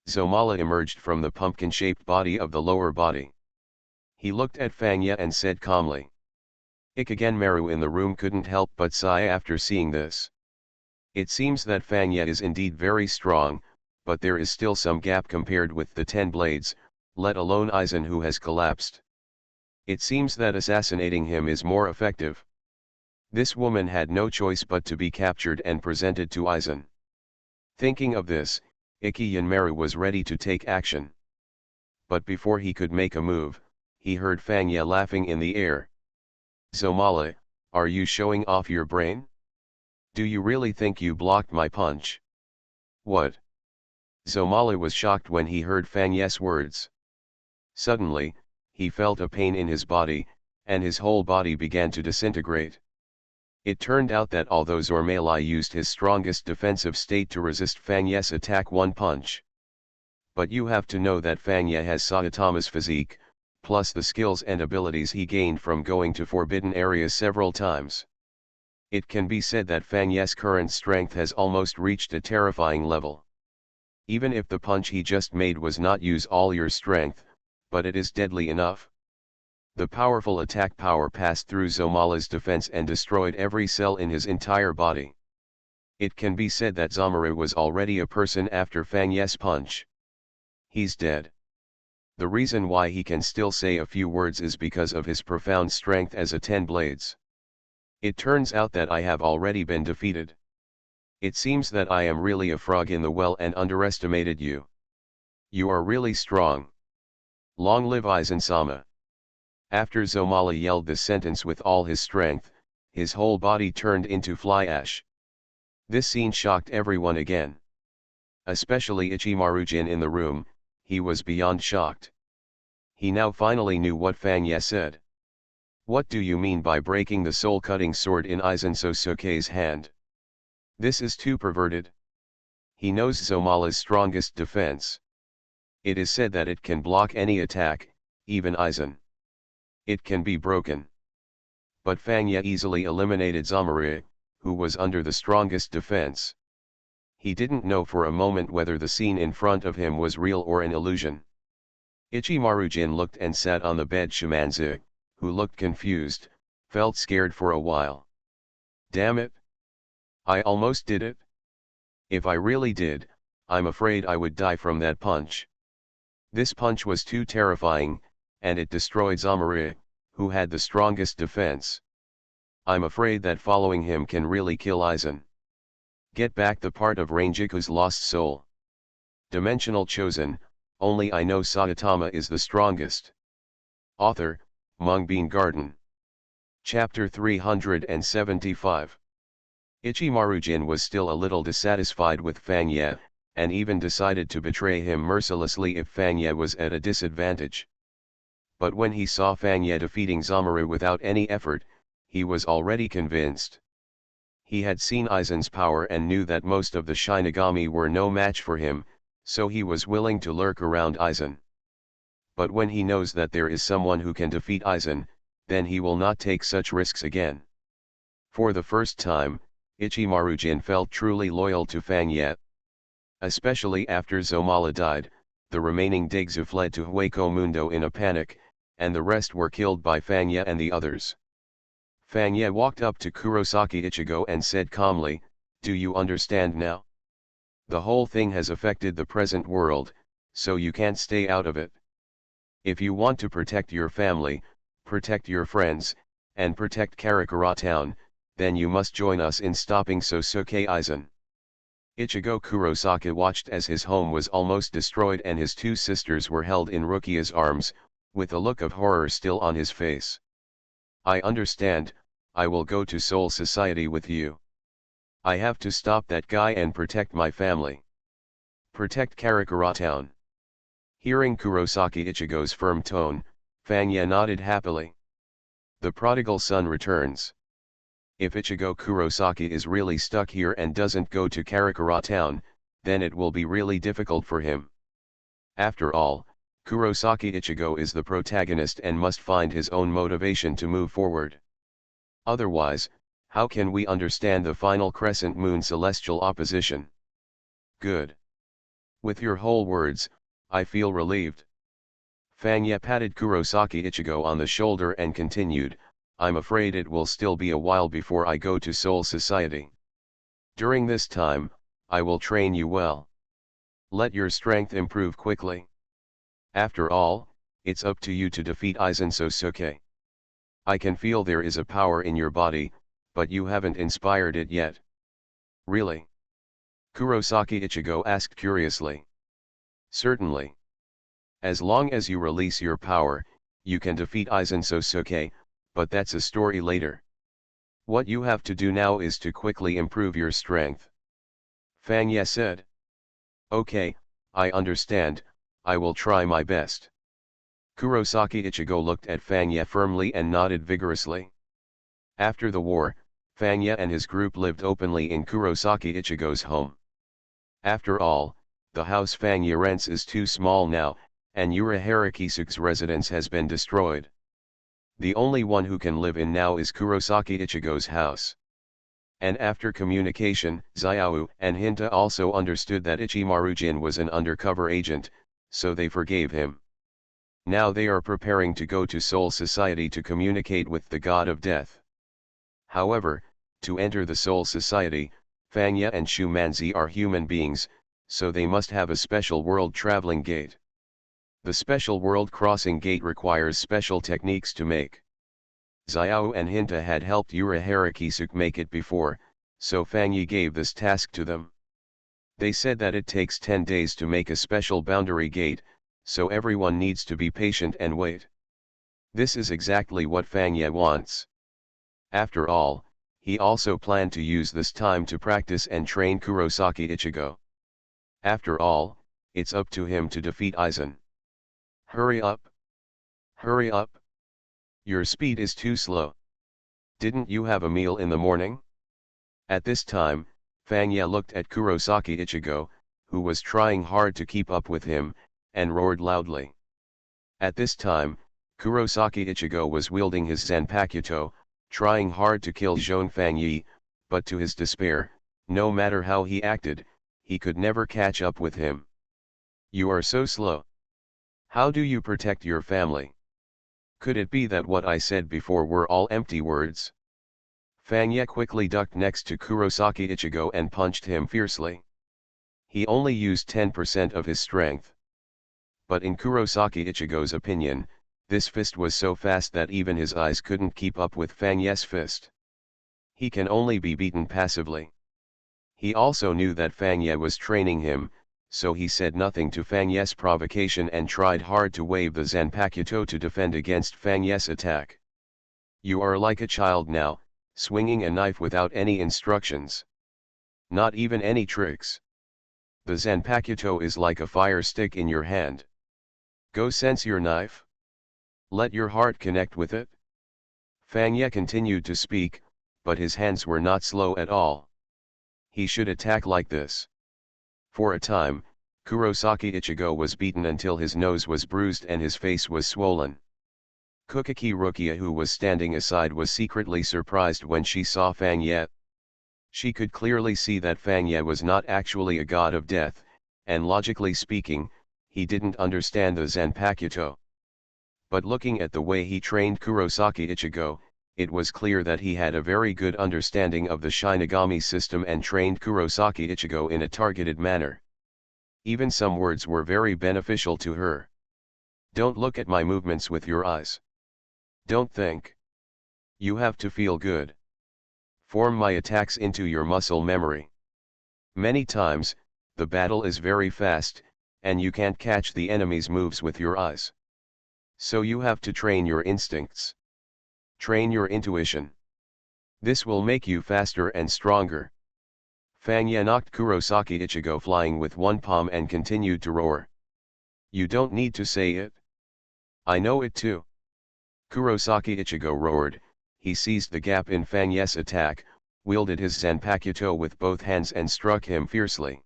Zomala emerged from the pumpkin-shaped body of the lower body. He looked at Fanya and said calmly. Ikigane in the room couldn't help but sigh after seeing this. It seems that Fanya is indeed very strong, but there is still some gap compared with the 10 blades, let alone Aizen who has collapsed. It seems that assassinating him is more effective. This woman had no choice but to be captured and presented to Aizen. Thinking of this, Ikigane was ready to take action. But before he could make a move, he heard Fanya laughing in the air. "Zomala, are you showing off your brain? Do you really think you blocked my punch?" "What?" Zomala was shocked when he heard Fanya's words. Suddenly, he felt a pain in his body, and his whole body began to disintegrate. It turned out that although Zormali used his strongest defensive state to resist Fanya's attack one punch. But you have to know that Fanya has Saitama's physique, plus the skills and abilities he gained from going to forbidden areas several times. It can be said that Fanya's current strength has almost reached a terrifying level. Even if the punch he just made was not use all your strength, but it is deadly enough. The powerful attack power passed through Zomala's defense and destroyed every cell in his entire body. It can be said that Zamura was already a person after Fanya's punch. He's dead. The reason why he can still say a few words is because of his profound strength as a 10 blades. It turns out that I have already been defeated. It seems that I am really a frog in the well and underestimated you. You are really strong. Long live Aizen-sama. After Zomala yelled this sentence with all his strength, his whole body turned into fly ash. This scene shocked everyone again. Especially Ichimaru-jin in the room, he was beyond shocked. He now finally knew what Fanya said. "What do you mean by breaking the soul-cutting sword in Aizen Sosuke's hand? This is too perverted." He knows Zomala's strongest defense. It is said that it can block any attack, even Aizen. It can be broken. But Fanya easily eliminated Zamura, who was under the strongest defense. He didn't know for a moment whether the scene in front of him was real or an illusion. Ichimaru-jin looked and sat on the bed. Shimanzu, who looked confused, felt scared for a while. "Damn it! I almost did it. If I really did, I'm afraid I would die from that punch. This punch was too terrifying, and it destroyed Zamura, who had the strongest defense. I'm afraid that following him can really kill Aizen. Get back the part of Rangiku's lost soul. Dimensional chosen, only I know Saitama is the strongest." Author, Mung Garden. Chapter 375. Ichimaru-jin was still a little dissatisfied with Fanya, and even decided to betray him mercilessly if Fanya was at a disadvantage. But when he saw Fanya defeating Zamura without any effort, he was already convinced. He had seen Aizen's power and knew that most of the Shinigami were no match for him, so he was willing to lurk around Aizen. But when he knows that there is someone who can defeat Aizen, then he will not take such risks again. For the first time, Ichimaru-jin felt truly loyal to Fanya. Especially after Zomala died, the remaining Digzu fled to Hueco Mundo in a panic, and the rest were killed by Fanya and the others. Fanya walked up to Kurosaki Ichigo and said calmly, "Do you understand now? The whole thing has affected the present world, so you can't stay out of it. If you want to protect your family, protect your friends, and protect Karakura town, then you must join us in stopping Sosuke Aizen. Ichigo Kurosaki watched as his home was almost destroyed and his two sisters were held in Rukia's arms, with a look of horror still on his face. I understand, I will go to Soul Society with you. I have to stop that guy and protect my family. Protect Karakura town. Hearing Kurosaki Ichigo's firm tone, Fanya nodded happily. The prodigal son returns. If Ichigo Kurosaki is really stuck here and doesn't go to Karakura town, then it will be really difficult for him. After all, Kurosaki Ichigo is the protagonist and must find his own motivation to move forward. Otherwise, how can we understand the final crescent moon celestial opposition? Good. With your whole words, I feel relieved. Fanya patted Kurosaki Ichigo on the shoulder and continued, I'm afraid it will still be a while before I go to Soul Society. During this time, I will train you well. Let your strength improve quickly. After all, it's up to you to defeat Aizen Sosuke. I can feel there is a power in your body, but you haven't inspired it yet. Really? Kurosaki Ichigo asked curiously. Certainly. As long as you release your power, you can defeat Aizen Sosuke, but that's a story later. What you have to do now is to quickly improve your strength. Fanya said. Okay, I understand, I will try my best. Kurosaki Ichigo looked at Fanya firmly and nodded vigorously. After the war, Fanya and his group lived openly in Kurosaki Ichigo's home. After all, the house Fanya rents is too small now, and Urahara Kisuke's residence has been destroyed. The only one who can live in now is Kurosaki Ichigo's house. And after communication, Xiao and Hinta also understood that Ichimaru-jin was an undercover agent, so they forgave him. Now they are preparing to go to Soul Society to communicate with the God of Death. However, to enter the Soul Society, Fanya and Shumanzi are human beings, so they must have a special world traveling gate. The special world crossing gate requires special techniques to make. Xiao and Hinta had helped Urahara Kisuke make it before, so Fanya gave this task to them. They said that it takes 10 days to make a special boundary gate, so everyone needs to be patient and wait. This is exactly what Fanya wants. After all, he also planned to use this time to practice and train Kurosaki Ichigo. After all, it's up to him to defeat Aizen. Hurry up! Hurry up! Your speed is too slow. Didn't you have a meal in the morning? At this time, Fanya looked at Kurosaki Ichigo, who was trying hard to keep up with him, and roared loudly. At this time, Kurosaki Ichigo was wielding his Zanpakuto, trying hard to kill Zhong Fangyi, but to his despair, no matter how he acted, he could never catch up with him. You are so slow. How do you protect your family? Could it be that what I said before were all empty words? Fanya quickly ducked next to Kurosaki Ichigo and punched him fiercely. He only used 10% of his strength. But in Kurosaki Ichigo's opinion, this fist was so fast that even his eyes couldn't keep up with Fanya's fist. He can only be beaten passively. He also knew that Fanya was training him, so he said nothing to Fanya's provocation and tried hard to wave the Zanpakuto to defend against Fanya's attack. You are like a child now, swinging a knife without any instructions. Not even any tricks. The Zanpakuto is like a fire stick in your hand. Go sense your knife. Let your heart connect with it. Fanya continued to speak, but his hands were not slow at all. He should attack like this. For a time, Kurosaki Ichigo was beaten until his nose was bruised and his face was swollen. Kukaki Rukia, who was standing aside, was secretly surprised when she saw Fanya. She could clearly see that Fanya was not actually a god of death, and logically speaking, he didn't understand the Zanpakuto. But looking at the way he trained Kurosaki Ichigo, it was clear that he had a very good understanding of the Shinigami system and trained Kurosaki Ichigo in a targeted manner. Even some words were very beneficial to her. Don't look at my movements with your eyes. Don't think. You have to feel good. Form my attacks into your muscle memory. Many times, the battle is very fast, and you can't catch the enemy's moves with your eyes. So you have to train your instincts. Train your intuition. This will make you faster and stronger. Fang Ye knocked Kurosaki Ichigo flying with one palm and continued to roar. You don't need to say it. I know it too. Kurosaki Ichigo roared. He seized the gap in Fang Ye's attack, wielded his Zanpakuto with both hands and struck him fiercely.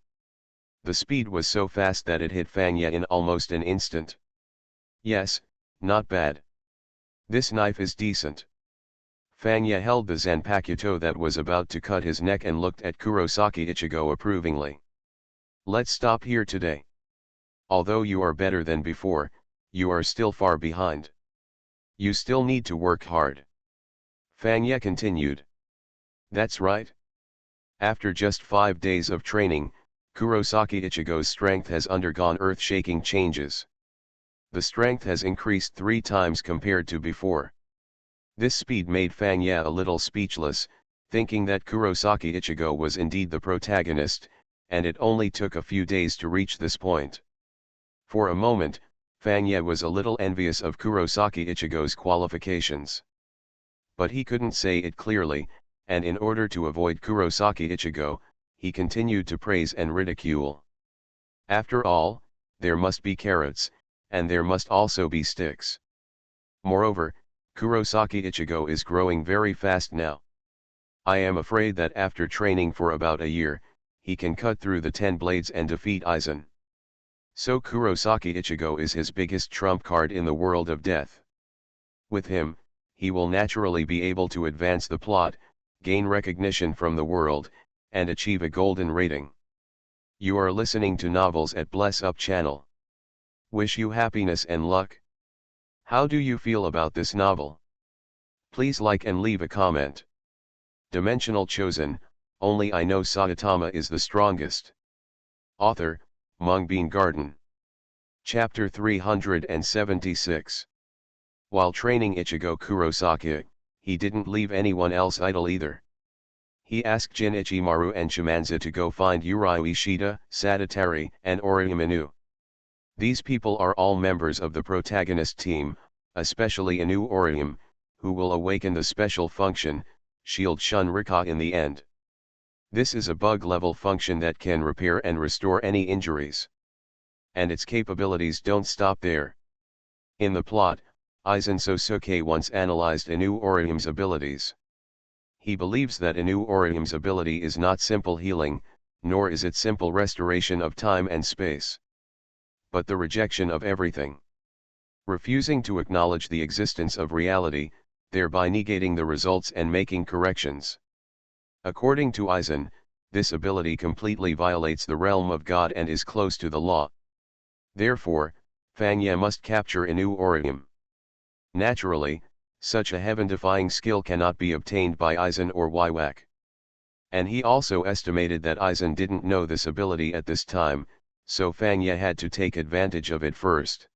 The speed was so fast that it hit Fang Ye in almost an instant. Yes, not bad. This knife is decent. Fang Ye held the Zanpakuto that was about to cut his neck and looked at Kurosaki Ichigo approvingly. Let's stop here today. Although you are better than before, you are still far behind. You still need to work hard. Fang Ye continued. That's right. After just 5 days of training, Kurosaki Ichigo's strength has undergone earth-shaking changes. The strength has increased 3 times compared to before. This speed made Fang Ye a little speechless, thinking that Kurosaki Ichigo was indeed the protagonist, and it only took a few days to reach this point. For a moment, Fang Ye was a little envious of Kurosaki Ichigo's qualifications. But he couldn't say it clearly, and in order to avoid Kurosaki Ichigo, he continued to praise and ridicule. After all, there must be carrots, and there must also be sticks. Moreover, Kurosaki Ichigo is growing very fast now. I am afraid that after training for about a year, he can cut through the 10 blades and defeat Aizen. So Kurosaki Ichigo is his biggest trump card in the world of death. With him, he will naturally be able to advance the plot, gain recognition from the world, and achieve a golden rating. You are listening to Novels at Bless Up channel. Wish you happiness and luck. How do you feel about this novel? Please like and leave a comment. Dimensional Chosen, only I know Saitama is the strongest. Author, Mung Garden. Chapter 376. While training Ichigo Kurosaki, he didn't leave anyone else idle either. He asked Jin Ichimaru and Shimanza to go find Urayu Ishida, Sadatari, and Orium Inu. These people are all members of the protagonist team, especially Inu Orium, who will awaken the special function, Shield Shunrika in the end. This is a bug-level function that can repair and restore any injuries. And its capabilities don't stop there. In the plot, Aizen Sosuke once analyzed Inu Orium's abilities. He believes that Inu Orium's ability is not simple healing, nor is it simple restoration of time and space, but the rejection of everything. Refusing to acknowledge the existence of reality, thereby negating the results and making corrections. According to Aizen, this ability completely violates the realm of God and is close to the law. Therefore, Fang Ye must capture Inu Orium. Naturally, such a heaven-defying skill cannot be obtained by Aizen or Waiwak. And he also estimated that Aizen didn't know this ability at this time, so Fang Ye had to take advantage of it first.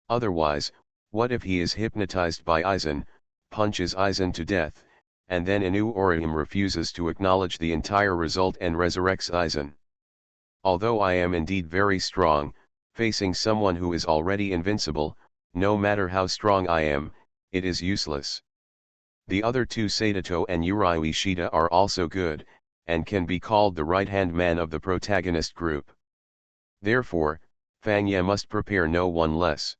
Otherwise, what if he is hypnotized by Aizen, punches Aizen to death, and then Inu Orium refuses to acknowledge the entire result and resurrects Aizen? Although I am indeed very strong, facing someone who is already invincible, no matter how strong I am, it is useless. The other two Sadato and Urayu Ishida are also good, and can be called the right-hand man of the protagonist group. Therefore, Fang Ye must prepare no one less.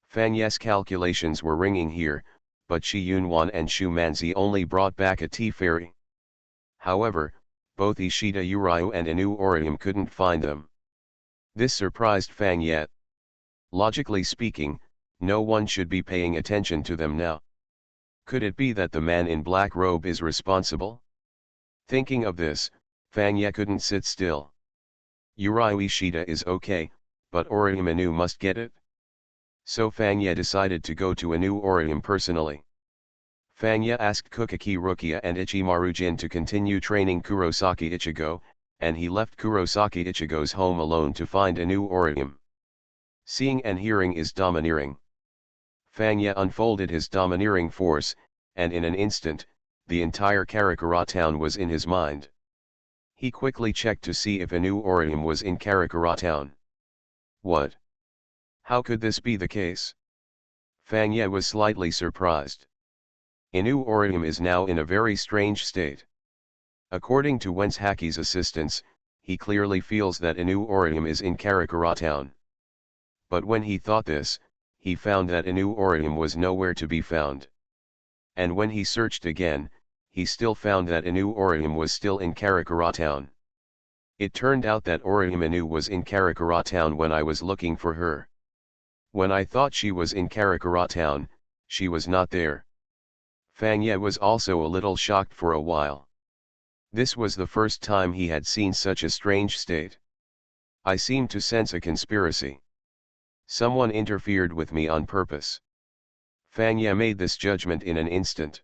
Fang Ye's calculations were ringing here, but Shi Yunwan and Shu Manzi only brought back a tea fairy. However, both Ishida Urayu and Inu Orium couldn't find them. This surprised Fang Ye. Logically speaking, no one should be paying attention to them now. Could it be that the man in black robe is responsible? Thinking of this, Fang Ye couldn't sit still. Urayu Ishida is okay, but Orium Inu must get it. So Fang Ye decided to go to Inu Orium personally. Fang Ye asked Kukaki Rukia and Ichimaru Jin to continue training Kurosaki Ichigo, and he left Kurosaki Ichigo's home alone to find Inu Orium. Seeing and hearing is domineering. Fangye unfolded his domineering force, and in an instant, the entire Karakura town was in his mind. He quickly checked to see if Inu Orium was in Karakura town. What? How could this be the case? Fangye was slightly surprised. Inu Orium is now in a very strange state. According to Wens Haki's assistants, he clearly feels that Inu Orium is in Karakura town. But when he thought this, he found that Inu Orium was nowhere to be found. And when he searched again, he still found that Inu Orium was still in Karakura town. It turned out that Orium Inu was in Karakura town when I was looking for her. When I thought she was in Karakura town, she was not there. Fangye was also a little shocked for a while. This was the first time he had seen such a strange state. I seemed to sense a conspiracy. Someone interfered with me on purpose. Fangye made this judgment in an instant.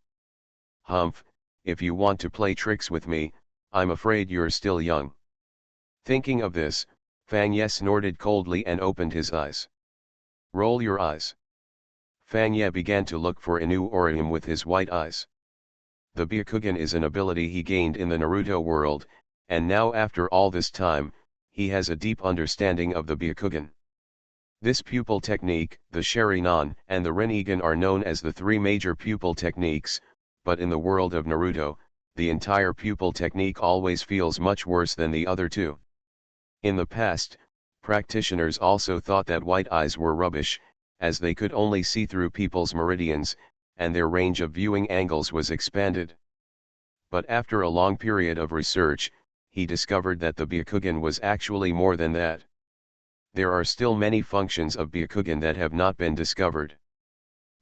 Humph, if you want to play tricks with me, I'm afraid you're still young. Thinking of this, Fangye snorted coldly and opened his eyes. Roll your eyes. Fangye began to look for Inu Orium with his white eyes. The Byakugan is an ability he gained in the Naruto world, and now after all this time, he has a deep understanding of the Byakugan. This pupil technique, the Sharingan and the Rinnegan are known as the three major pupil techniques, but in the world of Naruto, the entire pupil technique always feels much worse than the other two. In the past, practitioners also thought that white eyes were rubbish, as they could only see through people's meridians, and their range of viewing angles was expanded. But after a long period of research, he discovered that the Byakugan was actually more than that. There are still many functions of Byakugan that have not been discovered.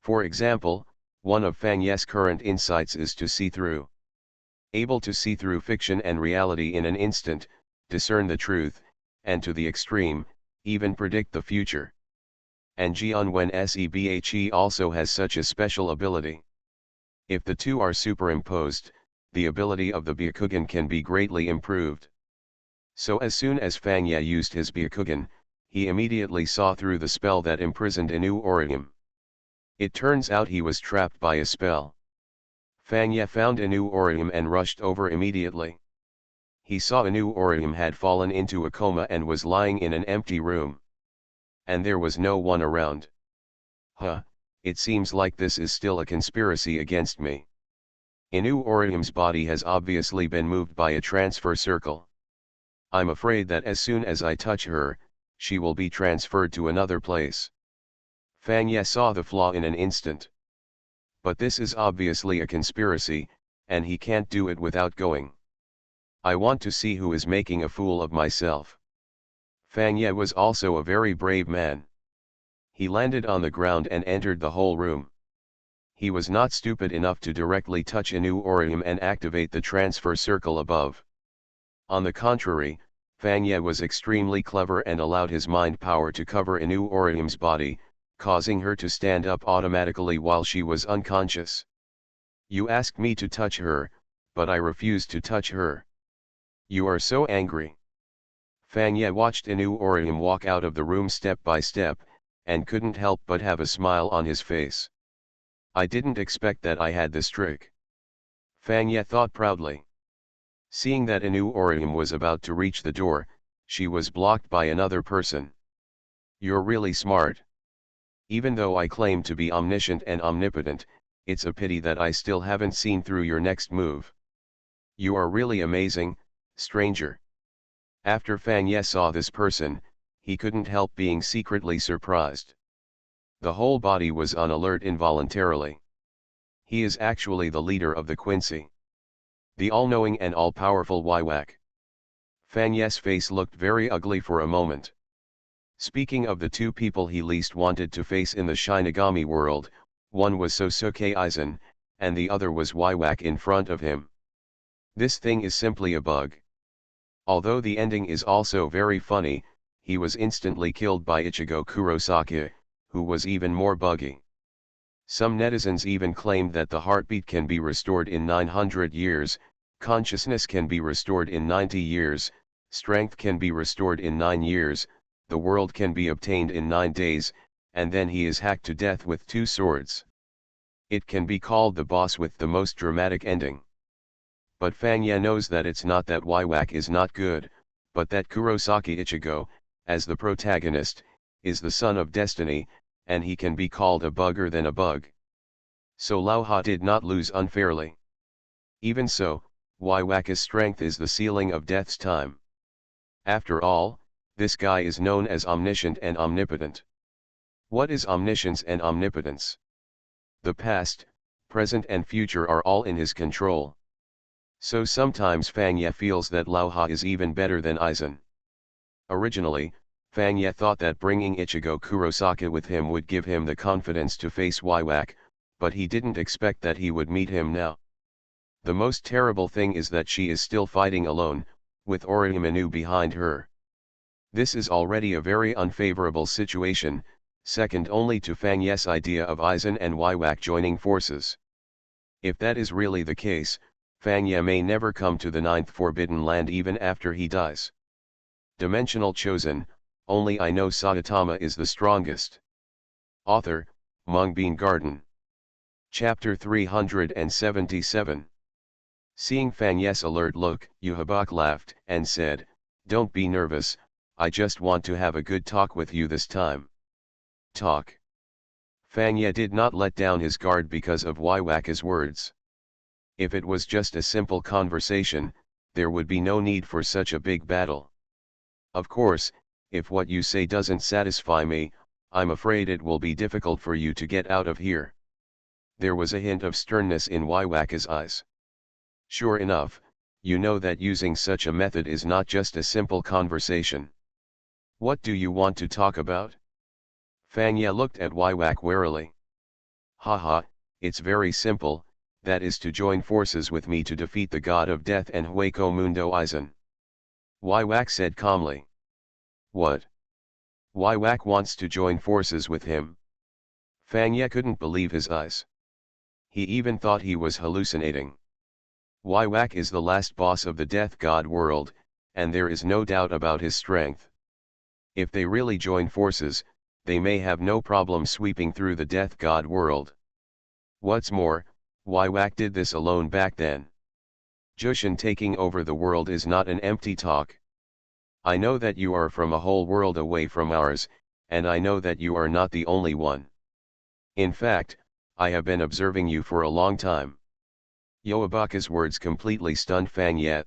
For example, one of Fangye's current insights is to see through. Able to see through fiction and reality in an instant, discern the truth, and to the extreme, even predict the future. And Jianwen Sebhe also has such a special ability. If the two are superimposed, the ability of the Byakugan can be greatly improved. So as soon as Fangye used his Byakugan, he immediately saw through the spell that imprisoned Inu Orium. It turns out he was trapped by a spell. Fangye found Inu Orium and rushed over immediately. He saw Inu Orium had fallen into a coma and was lying in an empty room. And there was no one around. It seems like this is still a conspiracy against me. Inu Orium's body has obviously been moved by a transfer circle. I'm afraid that as soon as I touch her, she will be transferred to another place. Fangye saw the flaw in an instant. But this is obviously a conspiracy, and he can't do it without going. I want to see who is making a fool of myself. Fangye was also a very brave man. He landed on the ground and entered the whole room. He was not stupid enough to directly touch Inu Orium and activate the transfer circle above. On the contrary, Fangye was extremely clever and allowed his mind power to cover Inu Orium's body, causing her to stand up automatically while she was unconscious. You asked me to touch her, but I refused to touch her. You are so angry. Fangye watched Inu Orium walk out of the room step by step, and couldn't help but have a smile on his face. I didn't expect that I had this trick. Fangye thought proudly. Seeing that Inu Orium was about to reach the door, she was blocked by another person. You're really smart. Even though I claim to be omniscient and omnipotent, it's a pity that I still haven't seen through your next move. You are really amazing, stranger. After Fangye saw this person, he couldn't help being secretly surprised. The whole body was on alert involuntarily. He is actually the leader of the Quincy. The all-knowing and all-powerful Wywak. Fangye's face looked very ugly for a moment. Speaking of the two people he least wanted to face in the Shinigami world, one was Sosuke Aizen, and the other was Wywak in front of him. This thing is simply a bug. Although the ending is also very funny, he was instantly killed by Ichigo Kurosaki, who was even more buggy. Some netizens even claimed that the heartbeat can be restored in 900 years, consciousness can be restored in 90 years, strength can be restored in 9 years, the world can be obtained in 9 days, and then he is hacked to death with 2 swords. It can be called the boss with the most dramatic ending. But Fangya knows that it's not that Waiwak is not good, but that Kurosaki Ichigo, as the protagonist, is the son of destiny, and he can be called a bugger than a bug. So Louha did not lose unfairly. Even so, Waiwaka's strength is the ceiling of death's time. After all, this guy is known as omniscient and omnipotent. What is omniscience and omnipotence? The past, present and future are all in his control. So sometimes Fangya feels that Louha is even better than Aizen. Originally, Fangya thought that bringing Ichigo Kurosaki with him would give him the confidence to face Waiwak, but he didn't expect that he would meet him now. The most terrible thing is that she is still fighting alone, with Orochimaru behind her. This is already a very unfavorable situation, second only to Fangya's idea of Aizen and Waiwak joining forces. If that is really the case, Fangya may never come to the 9th Forbidden Land even after he dies. Dimensional Chosen, only I know Saitama is the strongest. Author, Mungbean Garden. Chapter 377. Seeing Fangya's alert look, Yhwach laughed and said, "Don't be nervous, I just want to have a good talk with you this time." Talk. Fangya did not let down his guard because of Waiwaka's words. If it was just a simple conversation, there would be no need for such a big battle. Of course, if what you say doesn't satisfy me, I'm afraid it will be difficult for you to get out of here. There was a hint of sternness in Waiwaka's eyes. Sure enough, you know that using such a method is not just a simple conversation. What do you want to talk about? Fangya looked at Waiwak warily. Haha, it's very simple, that is to join forces with me to defeat the god of death and Hueco Mundo Aizen. Waiwak said calmly. What? Waiwak wants to join forces with him? Fangya couldn't believe his eyes. He even thought he was hallucinating. Waiwak is the last boss of the death god world, and there is no doubt about his strength. If they really join forces, they may have no problem sweeping through the death god world. What's more, Waiwak did this alone back then. Jushin taking over the world is not an empty talk. I know that you are from a whole world away from ours, and I know that you are not the only one. In fact, I have been observing you for a long time. Yhwach's words completely stunned Fangya.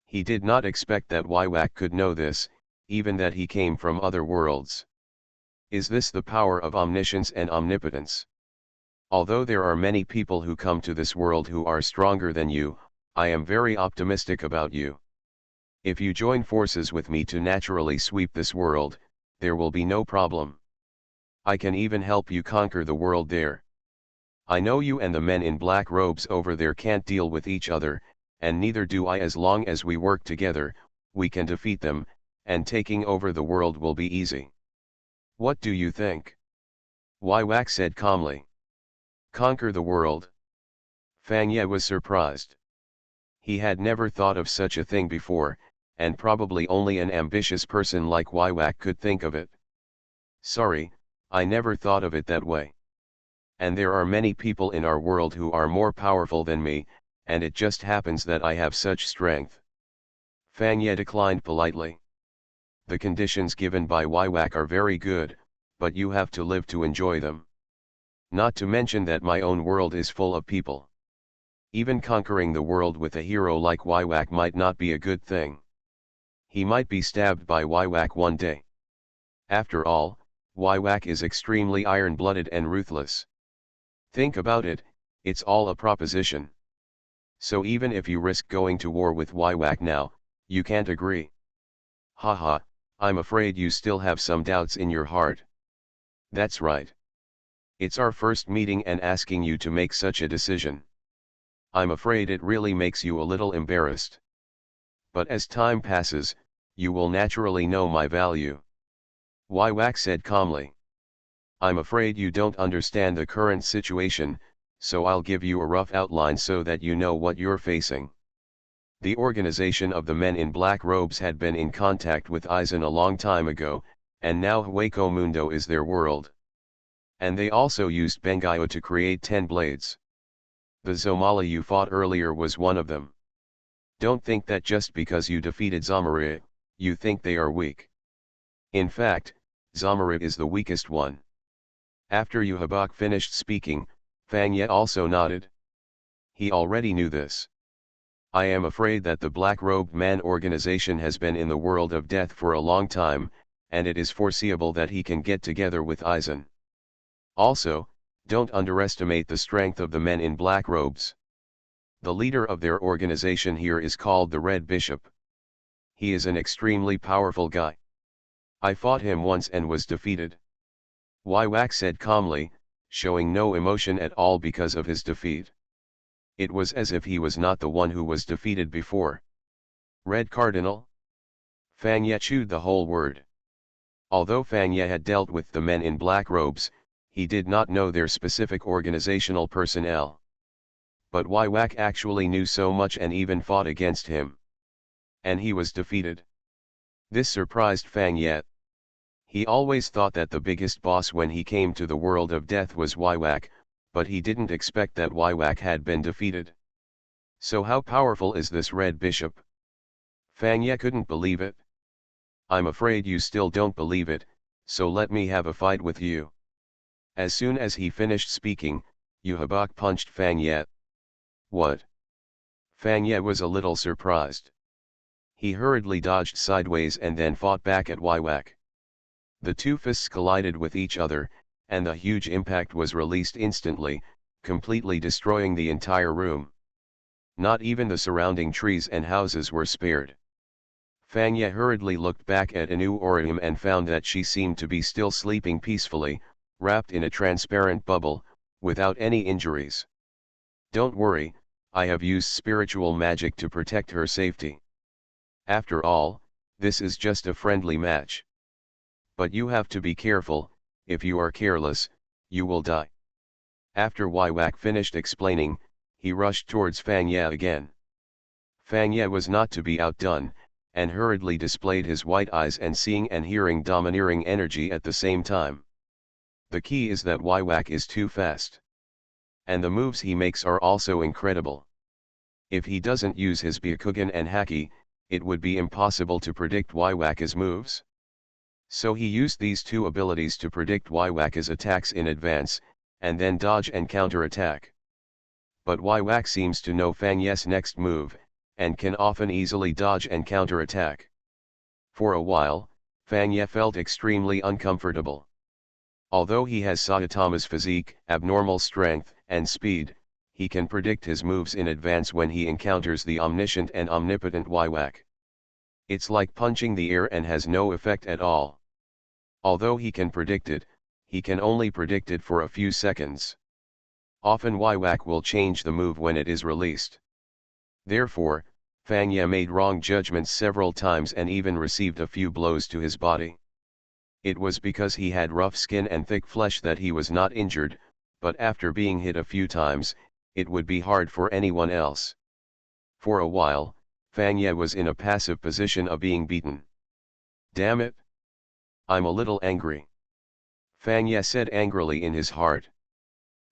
He did not expect that Waiwak could know this, even that he came from other worlds. Is this the power of omniscience and omnipotence? Although there are many people who come to this world who are stronger than you, I am very optimistic about you. If you join forces with me to naturally sweep this world, there will be no problem. I can even help you conquer the world there. I know you and the men in black robes over there can't deal with each other, and neither do I. As long as we work together, we can defeat them, and taking over the world will be easy. What do you think? Waiwak said calmly. Conquer the world? Fangya was surprised. He had never thought of such a thing before, and probably only an ambitious person like Waiwak could think of it. Sorry, I never thought of it that way. And there are many people in our world who are more powerful than me, and it just happens that I have such strength. Fangya declined politely. The conditions given by Waiwak are very good, but you have to live to enjoy them. Not to mention that my own world is full of people. Even conquering the world with a hero like Waiwak might not be a good thing. He might be stabbed by Waiwak one day. After all, Waiwak is extremely iron-blooded and ruthless. Think about it, it's all a proposition. So even if you risk going to war with Waiwak now, you can't agree. Haha, I'm afraid you still have some doubts in your heart. That's right. It's our first meeting and asking you to make such a decision. I'm afraid it really makes you a little embarrassed. But as time passes, you will naturally know my value. Waiwak said calmly. I'm afraid you don't understand the current situation, so I'll give you a rough outline so that you know what you're facing. The organization of the men in black robes had been in contact with Aizen a long time ago, And now Hueco Mundo is their world. And they also used Bengayo to create 10 blades. The Zomala you fought earlier was one of them. Don't think that just because you defeated Zamaria, you think they are weak. In fact, Zamaria is the weakest one. After Yuhabak finished speaking, Fang Ye also nodded. He already knew this. I am afraid that the Black-Robed Man organization has been in the world of death for a long time, and it is foreseeable that he can get together with Aizen. Also, don't underestimate the strength of the men in black robes. The leader of their organization here is called the Red Bishop. He is an extremely powerful guy. I fought him once and was defeated. Waiwak said calmly, showing no emotion at all because of his defeat. It was as if he was not the one who was defeated before. Red Cardinal? Fang Ye chewed the whole word. Although Fang Ye had dealt with the men in black robes, he did not know their specific organizational personnel. But Waiwak actually knew so much and even fought against him. And he was defeated. This surprised Fang Ye. He always thought that the biggest boss when he came to the world of death was Waiwak, but he didn't expect that Waiwak had been defeated. So how powerful is this Red Bishop? Fang Ye couldn't believe it. I'm afraid you still don't believe it, so let me have a fight with you. As soon as he finished speaking, Yuhabak punched Fang Ye. What? Fang Ye was a little surprised. He hurriedly dodged sideways and then fought back at Waiwak. The two fists collided with each other, and the huge impact was released instantly, completely destroying the entire room. Not even the surrounding trees and houses were spared. Fang Ye hurriedly looked back at Anu Orium and found that she seemed to be still sleeping peacefully, wrapped in a transparent bubble, without any injuries. Don't worry, I have used spiritual magic to protect her safety. After all, this is just a friendly match. But you have to be careful, if you are careless, you will die. After Waiwak finished explaining, he rushed towards Fang Ye again. Fang Ye was not to be outdone, and hurriedly displayed his white eyes and seeing and hearing domineering energy at the same time. The key is that Waiwak is too fast. And the moves he makes are also incredible. If he doesn't use his Byakugan and Haki, it would be impossible to predict Waiwak's moves. So he used these two abilities to predict Waiwak's attacks in advance, and then dodge and counter-attack. But Waiwak seems to know Fang Ye's next move, and can often easily dodge and counter-attack. For a while, Fang Ye felt extremely uncomfortable. Although he has Saitama's physique, abnormal strength, and speed, he can predict his moves in advance when he encounters the omniscient and omnipotent Waiwak. It's like punching the air and has no effect at all. Although he can predict it, he can only predict it for a few seconds. Often Waiwak will change the move when it is released. Therefore, Fang Ye made wrong judgments several times and even received a few blows to his body. It was because he had rough skin and thick flesh that he was not injured, but after being hit a few times, it would be hard for anyone else. For a while, Fang Ye was in a passive position of being beaten. Damn it! I'm a little angry. Fang Ye said angrily in his heart.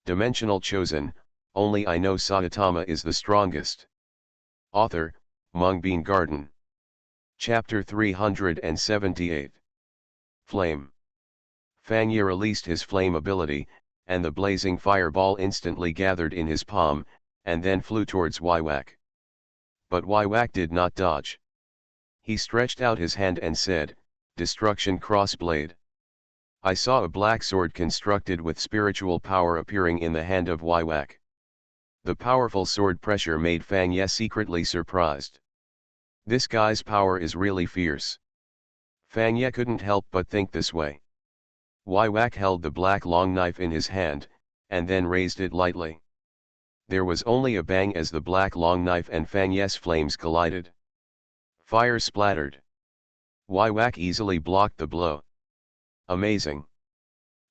Dimensional Chosen, only I know Saitama is the strongest. Author, Mungbean Garden. Chapter 378. Flame. Fang Ye released his flame ability, and the blazing fireball instantly gathered in his palm, and then flew towards Waiwak. But Waiwak did not dodge. He stretched out his hand and said, Destruction Crossblade. I saw a black sword constructed with spiritual power appearing in the hand of Waiwak. The powerful sword pressure made Fang Ye secretly surprised. This guy's power is really fierce. Fang Ye couldn't help but think this way. Waiwak held the black long knife in his hand, and then raised it lightly. There was only a bang as the black long knife and Fang Ye's flames collided. Fire splattered. Waiwak easily blocked the blow. Amazing.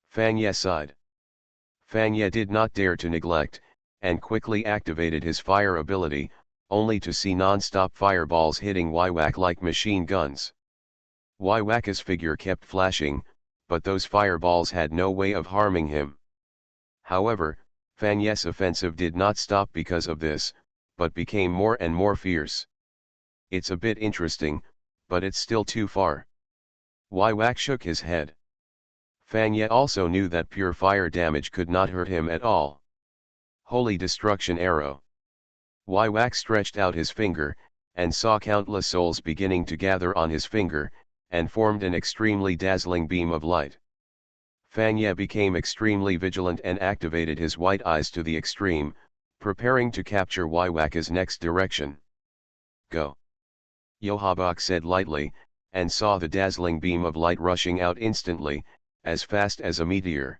Fang Ye sighed. Fang Ye did not dare to neglect, and quickly activated his fire ability, only to see non-stop fireballs hitting Waiwak like machine guns. Waiwaka's figure kept flashing, but those fireballs had no way of harming him. However, Fanye's offensive did not stop because of this, but became more and more fierce. It's a bit interesting, but it's still too far. Waiwak shook his head. Fanye also knew that pure fire damage could not hurt him at all. Holy Destruction Arrow. Waiwak stretched out his finger, and saw countless souls beginning to gather on his finger, and formed an extremely dazzling beam of light. Fanye became extremely vigilant and activated his white eyes to the extreme, preparing to capture Waiwaka's next direction. Go. Yohabak said lightly, and saw the dazzling beam of light rushing out instantly, as fast as a meteor.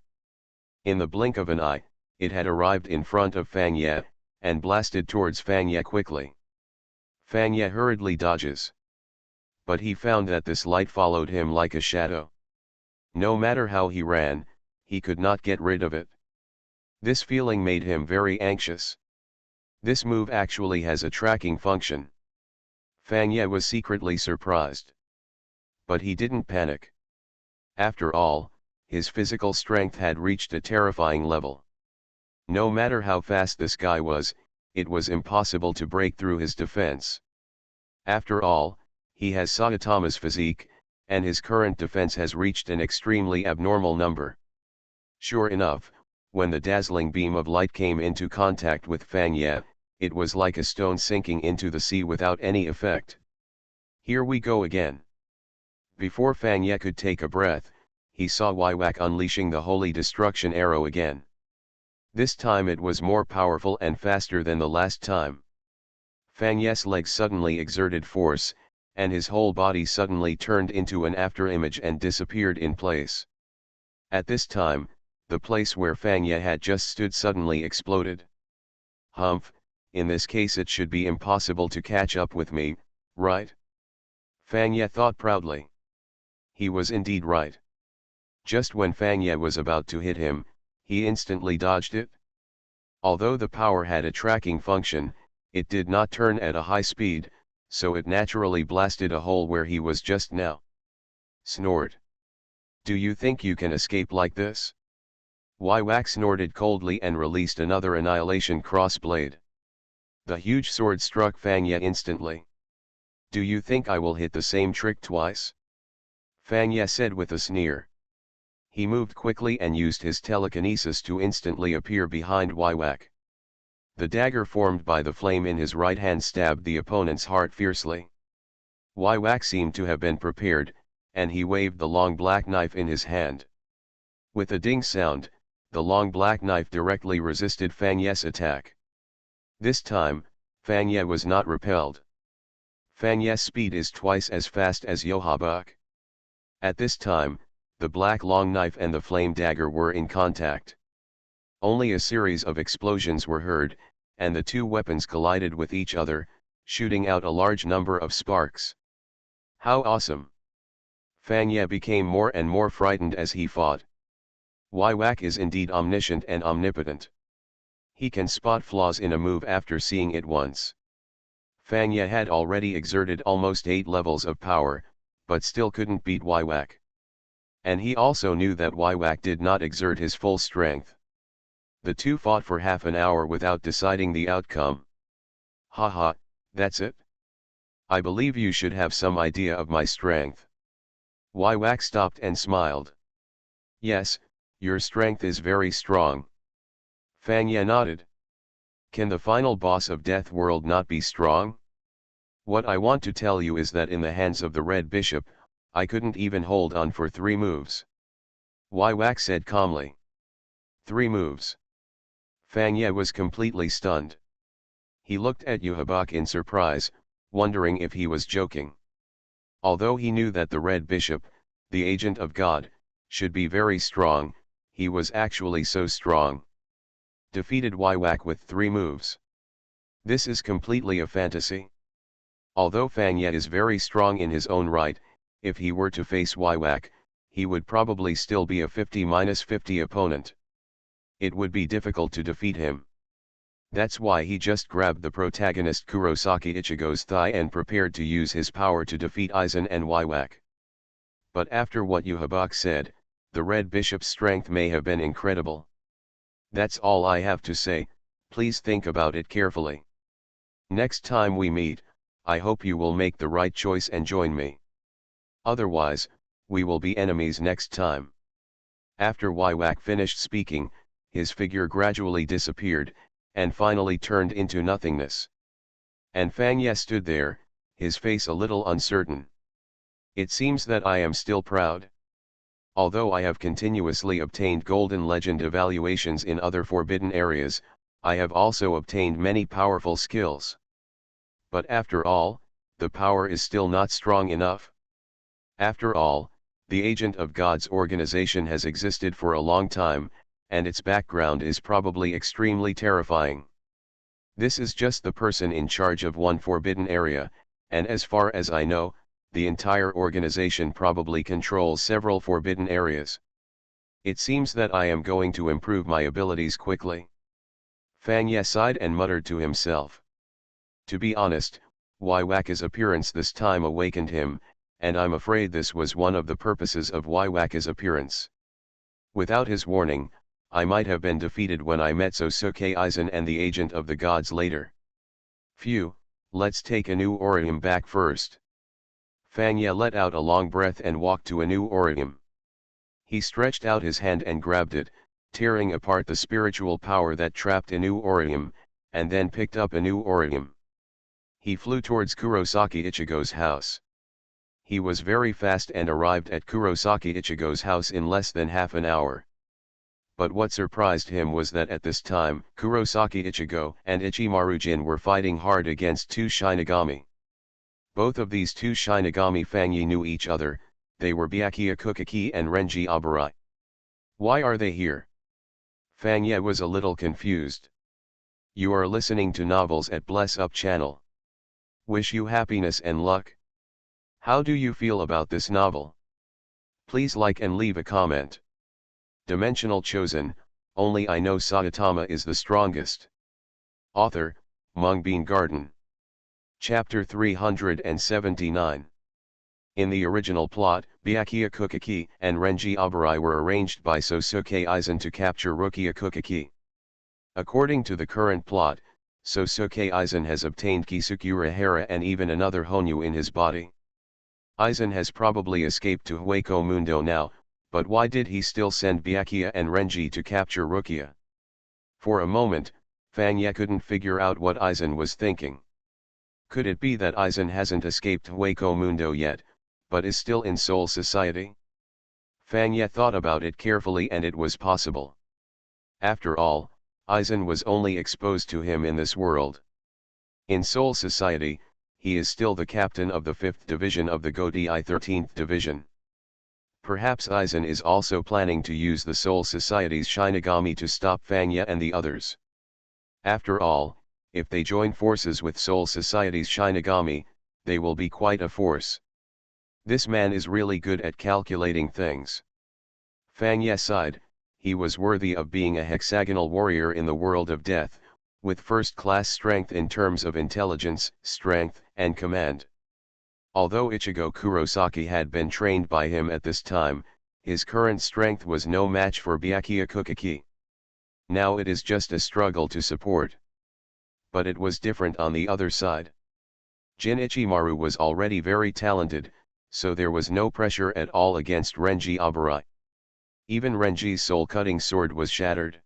In the blink of an eye, it had arrived in front of Fanye, and blasted towards Fanye quickly. Fanye hurriedly dodges. But he found that this light followed him like a shadow. No matter how he ran, he could not get rid of it. This feeling made him very anxious. This move actually has a tracking function. Fanye was secretly surprised. But he didn't panic. After all, his physical strength had reached a terrifying level. No matter how fast this guy was, it was impossible to break through his defense. After all, he has Saitama's physique, and his current defense has reached an extremely abnormal number. Sure enough, when the dazzling beam of light came into contact with Fanye, it was like a stone sinking into the sea without any effect. Here we go again. Before Fanye could take a breath, he saw Waiwak unleashing the Holy Destruction Arrow again. This time it was more powerful and faster than the last time. Fanye's legs suddenly exerted force, and his whole body suddenly turned into an afterimage and disappeared in place. At this time, the place where Fanye had just stood suddenly exploded. Humph, in this case it should be impossible to catch up with me, right? Fanye thought proudly. He was indeed right. Just when Fanye was about to hit him, he instantly dodged it. Although the power had a tracking function, it did not turn at a high speed, so it naturally blasted a hole where he was just now. Snort. Do you think you can escape like this? Waiwak snorted coldly and released another annihilation crossblade. The huge sword struck Fanye instantly. Do you think I will hit the same trick twice? Fanye said with a sneer. He moved quickly and used his telekinesis to instantly appear behind Waiwak. The dagger formed by the flame in his right hand stabbed the opponent's heart fiercely. Waiwak seemed to have been prepared, and he waved the long black knife in his hand. With a ding sound, the long black knife directly resisted Fanye's attack. This time, Fanye was not repelled. Fanye's speed is twice as fast as Yohabak. At this time, the black long knife and the flame dagger were in contact. Only a series of explosions were heard, and the two weapons collided with each other, shooting out a large number of sparks. How awesome! Fanye became more and more frightened as he fought. Waiwak is indeed omniscient and omnipotent. He can spot flaws in a move after seeing it once. Fanye had already exerted almost 8 levels of power, but still couldn't beat Waiwak. And he also knew that Waiwak did not exert his full strength. The two fought for half an hour without deciding the outcome. Haha, that's it? I believe you should have some idea of my strength. Waiwak stopped and smiled. Yes, your strength is very strong. Fanye nodded. Can the final boss of Death World not be strong? What I want to tell you is that in the hands of the Red Bishop, I couldn't even hold on for 3 moves. Waiwak said calmly. 3 moves. Fanye was completely stunned. He looked at Yohabak in surprise, wondering if he was joking. Although he knew that the Red Bishop, the agent of God, should be very strong, he was actually so strong. Defeated Waiwak with 3 moves. This is completely a fantasy. Although Fanye is very strong in his own right, if he were to face Waiwak, he would probably still be a 50-50 opponent. It would be difficult to defeat him. That's why he just grabbed the protagonist Kurosaki Ichigo's thigh and prepared to use his power to defeat Aizen and Waiwak. But after what Yuhabak said, the Red Bishop's strength may have been incredible. That's all I have to say, please think about it carefully. Next time we meet, I hope you will make the right choice and join me. Otherwise, we will be enemies next time. After Waiwak finished speaking, his figure gradually disappeared, and finally turned into nothingness. And Fang Ye stood there, his face a little uncertain. It seems that I am still proud. Although I have continuously obtained Golden Legend evaluations in other forbidden areas, I have also obtained many powerful skills. But after all, the power is still not strong enough. After all, the Agent of God's organization has existed for a long time, and its background is probably extremely terrifying. This is just the person in charge of one forbidden area, and as far as I know, the entire organization probably controls several forbidden areas. It seems that I am going to improve my abilities quickly. Fang Ye sighed and muttered to himself. To be honest, Waiwaka's appearance this time awakened him, and I'm afraid this was one of the purposes of Waiwaka's appearance. Without his warning, I might have been defeated when I met Sosuke Aizen and the Agent of the Gods later. Phew, let's take a new Orium back first. Fang Ye let out a long breath and walked to a new Orium. He stretched out his hand and grabbed it, tearing apart the spiritual power that trapped a new Orium, and then picked up a new Orium. He flew towards Kurosaki Ichigo's house. He was very fast and arrived at Kurosaki Ichigo's house in less than half an hour. But what surprised him was that at this time, Kurosaki Ichigo and Ichimaru Jin were fighting hard against two Shinigami. Both of these two Shinigami Fang Ye knew each other, they were Byakuya Kukiki and Renji Abarai. Why are they here? Fang Ye was a little confused. You are listening to novels at Bless Up channel. Wish you happiness and luck. How do you feel about this novel? Please like and leave a comment. Dimensional Chosen, only I know Saitama is the strongest. Author, Mungbean Garden. Chapter 379. In the original plot, Byakuya Kukiki and Renji Abarai were arranged by Sosuke Aizen to capture Rukia Kukiki. According to the current plot, Sosuke Aizen has obtained Kisukura Hara and even another Honyu in his body. Aizen has probably escaped to Hueco Mundo now, but why did he still send Byakuya and Renji to capture Rukia? For a moment, Fang Ye couldn't figure out what Aizen was thinking. Could it be that Aizen hasn't escaped Hueco Mundo yet, but is still in Soul Society? Fang Ye thought about it carefully and it was possible. After all, Aizen was only exposed to him in this world. In Soul Society, he is still the captain of the 5th Division of the Godei 13th Division. Perhaps Aizen is also planning to use the Soul Society's Shinigami to stop Fang Ye and the others. After all, if they join forces with Soul Society's Shinigami, they will be quite a force. This man is really good at calculating things. Fang Ye sighed, he was worthy of being a hexagonal warrior in the world of death, with first-class strength in terms of intelligence, strength, and command. Although Ichigo Kurosaki had been trained by him at this time, his current strength was no match for Byakuya Kukiki. Now it is just a struggle to support. But it was different on the other side. Jin Ichimaru was already very talented, so there was no pressure at all against Renji Abarai. Even Renji's soul-cutting sword was shattered.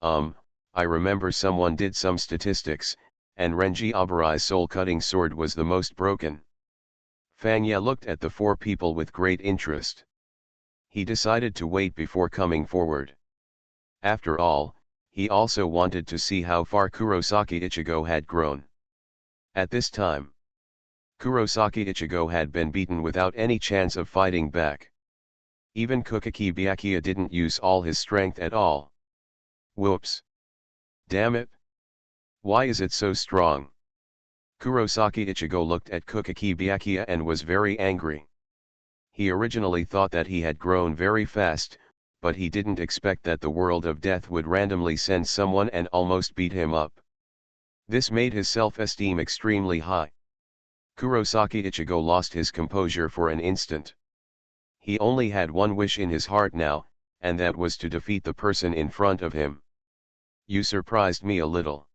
I remember someone did some statistics, and Renji Abarai's soul-cutting sword was the most broken. Fang Ye looked at the four people with great interest. He decided to wait before coming forward. After all, he also wanted to see how far Kurosaki Ichigo had grown. At this time, Kurosaki Ichigo had been beaten without any chance of fighting back. Even Kukiki Byakuya didn't use all his strength at all. Whoops! Damn it! Why is it so strong? Kurosaki Ichigo looked at Kukiki Byakuya and was very angry. He originally thought that he had grown very fast, but he didn't expect that the world of death would randomly send someone and almost beat him up. This made his self-esteem extremely high. Kurosaki Ichigo lost his composure for an instant. He only had one wish in his heart now, and that was to defeat the person in front of him. You surprised me a little.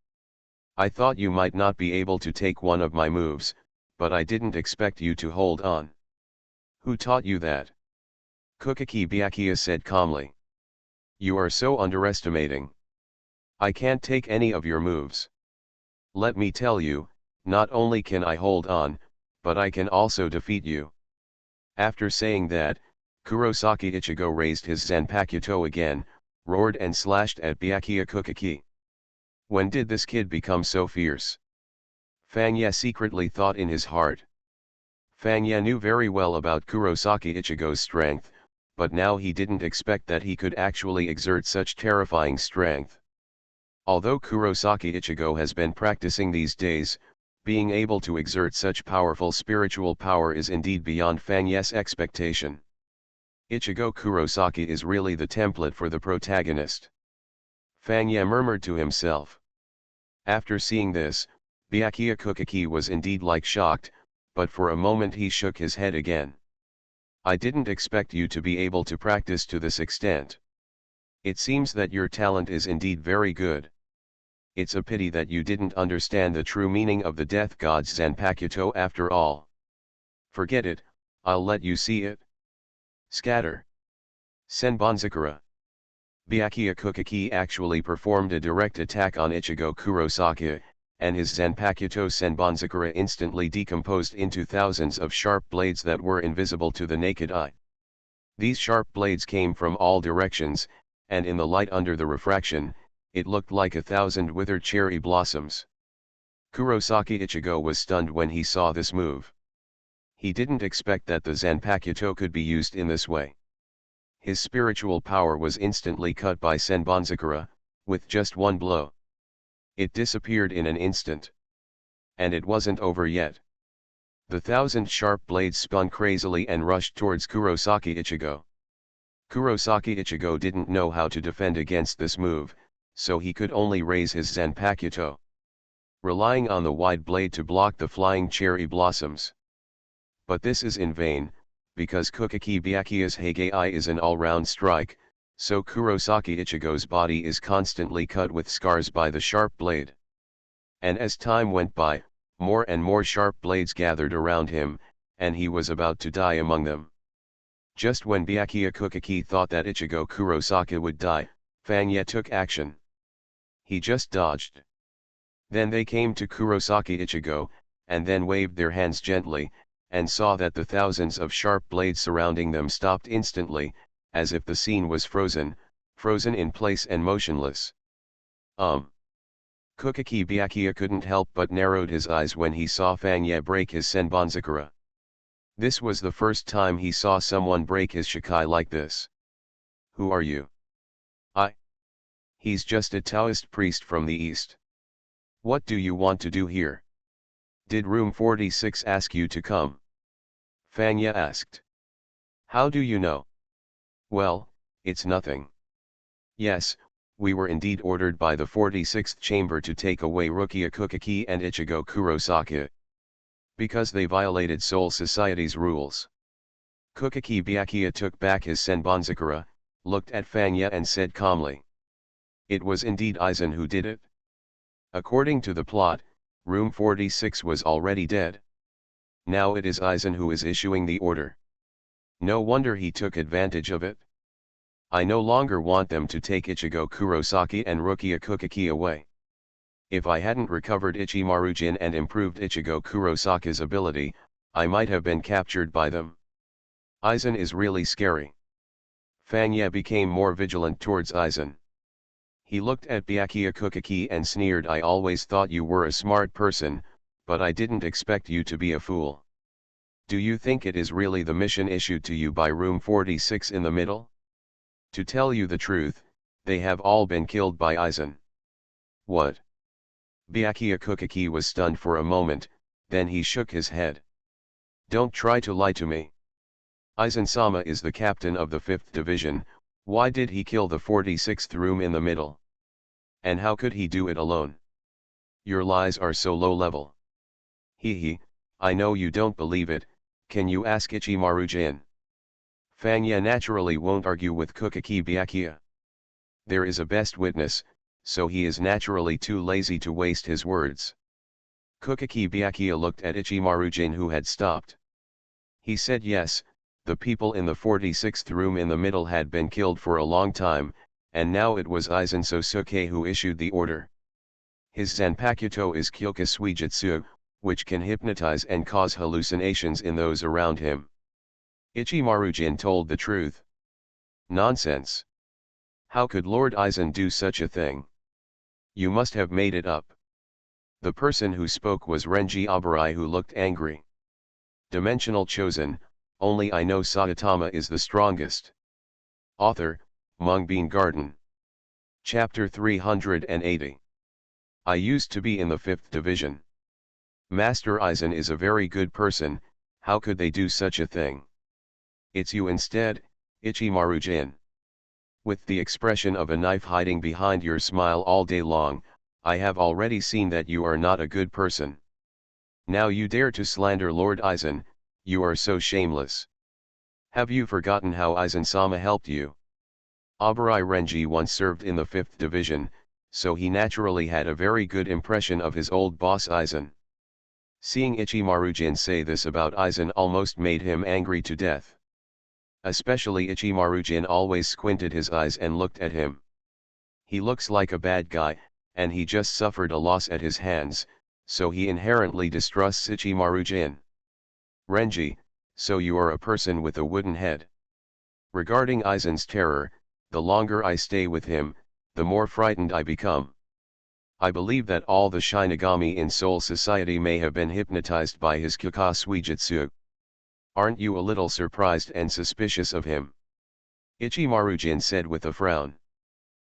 I thought you might not be able to take one of my moves, but I didn't expect you to hold on. Who taught you that? Kukaki Byakuya said calmly. You are so underestimating. I can't take any of your moves. Let me tell you, not only can I hold on, but I can also defeat you. After saying that, Kurosaki Ichigo raised his Zanpakuto again, roared and slashed at Byakuya Kukaki. When did this kid become so fierce? Fanya secretly thought in his heart. Fanya knew very well about Kurosaki Ichigo's strength, but now he didn't expect that he could actually exert such terrifying strength. Although Kurosaki Ichigo has been practicing these days, being able to exert such powerful spiritual power is indeed beyond Fanya's expectation. Ichigo Kurosaki is really the template for the protagonist. Fanya murmured to himself. After seeing this, Byakuya Kukaki was indeed like shocked, but for a moment he shook his head again. I didn't expect you to be able to practice to this extent. It seems that your talent is indeed very good. It's a pity that you didn't understand the true meaning of the Death God's Zanpakuto after all. Forget it, I'll let you see it. Scatter. Senbonzakura. Byakuya Kukaki actually performed a direct attack on Ichigo Kurosaki, and his Zanpakuto Senbonzakura instantly decomposed into thousands of sharp blades that were invisible to the naked eye. These sharp blades came from all directions, and in the light under the refraction, it looked like 1,000 withered cherry blossoms. Kurosaki Ichigo was stunned when he saw this move. He didn't expect that the Zanpakuto could be used in this way. His spiritual power was instantly cut by Senbonzakura, with just one blow. It disappeared in an instant. And it wasn't over yet. The 1,000 sharp blades spun crazily and rushed towards Kurosaki Ichigo. Kurosaki Ichigo didn't know how to defend against this move, so he could only raise his Zanpakuto, relying on the wide blade to block the flying cherry blossoms. But this is in vain, because Kukaki Byakuya's Hagei is an all-round strike, so Kurosaki Ichigo's body is constantly cut with scars by the sharp blade. And as time went by, more and more sharp blades gathered around him, and he was about to die among them. Just when Byakuya Kukaki thought that Ichigo Kurosaki would die, Fanya took action. He just dodged. Then they came to Kurosaki Ichigo, and then waved their hands gently, and saw that the thousands of sharp blades surrounding them stopped instantly, as if the scene was frozen in place and motionless. Kukaki Byakuya couldn't help but narrowed his eyes when he saw Fanya break his Senbonzakura. This was the first time he saw someone break his Shikai like this. Who are you? He's just a Taoist priest from the East. What do you want to do here? Did room 46 ask you to come? Fanya asked. How do you know? Well, it's nothing. Yes, we were indeed ordered by the 46th chamber to take away Rukia Kukaki and Ichigo Kurosaki. Because they violated Soul Society's rules. Kukaki Byakuya took back his Senbonzakura, looked at Fanya and said calmly. It was indeed Aizen who did it. According to the plot, room 46 was already dead. Now it is Aizen who is issuing the order. No wonder he took advantage of it. I no longer want them to take Ichigo Kurosaki and Rukia Kukaki away. If I hadn't recovered Ichimaru-jin and improved Ichigo Kurosaki's ability, I might have been captured by them. Aizen is really scary. Fanya became more vigilant towards Aizen. He looked at Byakuya Kukaki and sneered. I always thought you were a smart person, but I didn't expect you to be a fool. Do you think it is really the mission issued to you by room 46 in the middle? To tell you the truth, they have all been killed by Aizen. What? Byakuya Kukaki was stunned for a moment, then he shook his head. Don't try to lie to me. Aizen-sama is the captain of the 5th division, why did he kill the 46th room in the middle? And how could he do it alone? Your lies are so low level. Hee, I know you don't believe it, can you ask Ichimaru-jin? Fang Ye naturally won't argue with Kukaki Byakuya. There is a best witness, so he is naturally too lazy to waste his words. Kukaki Byakuya looked at Ichimarujin, who had stopped. He said yes, the people in the 46th room in the middle had been killed for a long time, and now it was Aizen Sosuke who issued the order. His Zanpakuto is Kyoka Suijutsu, which can hypnotize and cause hallucinations in those around him. Ichimarujin told the truth. Nonsense. How could Lord Aizen do such a thing? You must have made it up. The person who spoke was Renji Abarai, who looked angry. Dimensional Chosen, only I know Saitama is the strongest. Author, Mungbean Garden. Chapter 380. I used to be in the 5th division. Master Aizen is a very good person, how could they do such a thing? It's you instead, Ichimarujin. With the expression of a knife hiding behind your smile all day long, I have already seen that you are not a good person. Now you dare to slander Lord Aizen, you are so shameless. Have you forgotten how Aizen-sama helped you? Abarai Renji once served in the 5th division, so he naturally had a very good impression of his old boss Aizen. Seeing Ichimarujin say this about Aizen almost made him angry to death. Especially Ichimarujin always squinted his eyes and looked at him. He looks like a bad guy, and he just suffered a loss at his hands, so he inherently distrusts Ichimarujin. Renji, so you are a person with a wooden head. Regarding Aizen's terror, the longer I stay with him, the more frightened I become. I believe that all the Shinigami in Soul Society may have been hypnotized by his Kyoka Suijutsu. Aren't you a little surprised and suspicious of him? Ichimarujin said with a frown.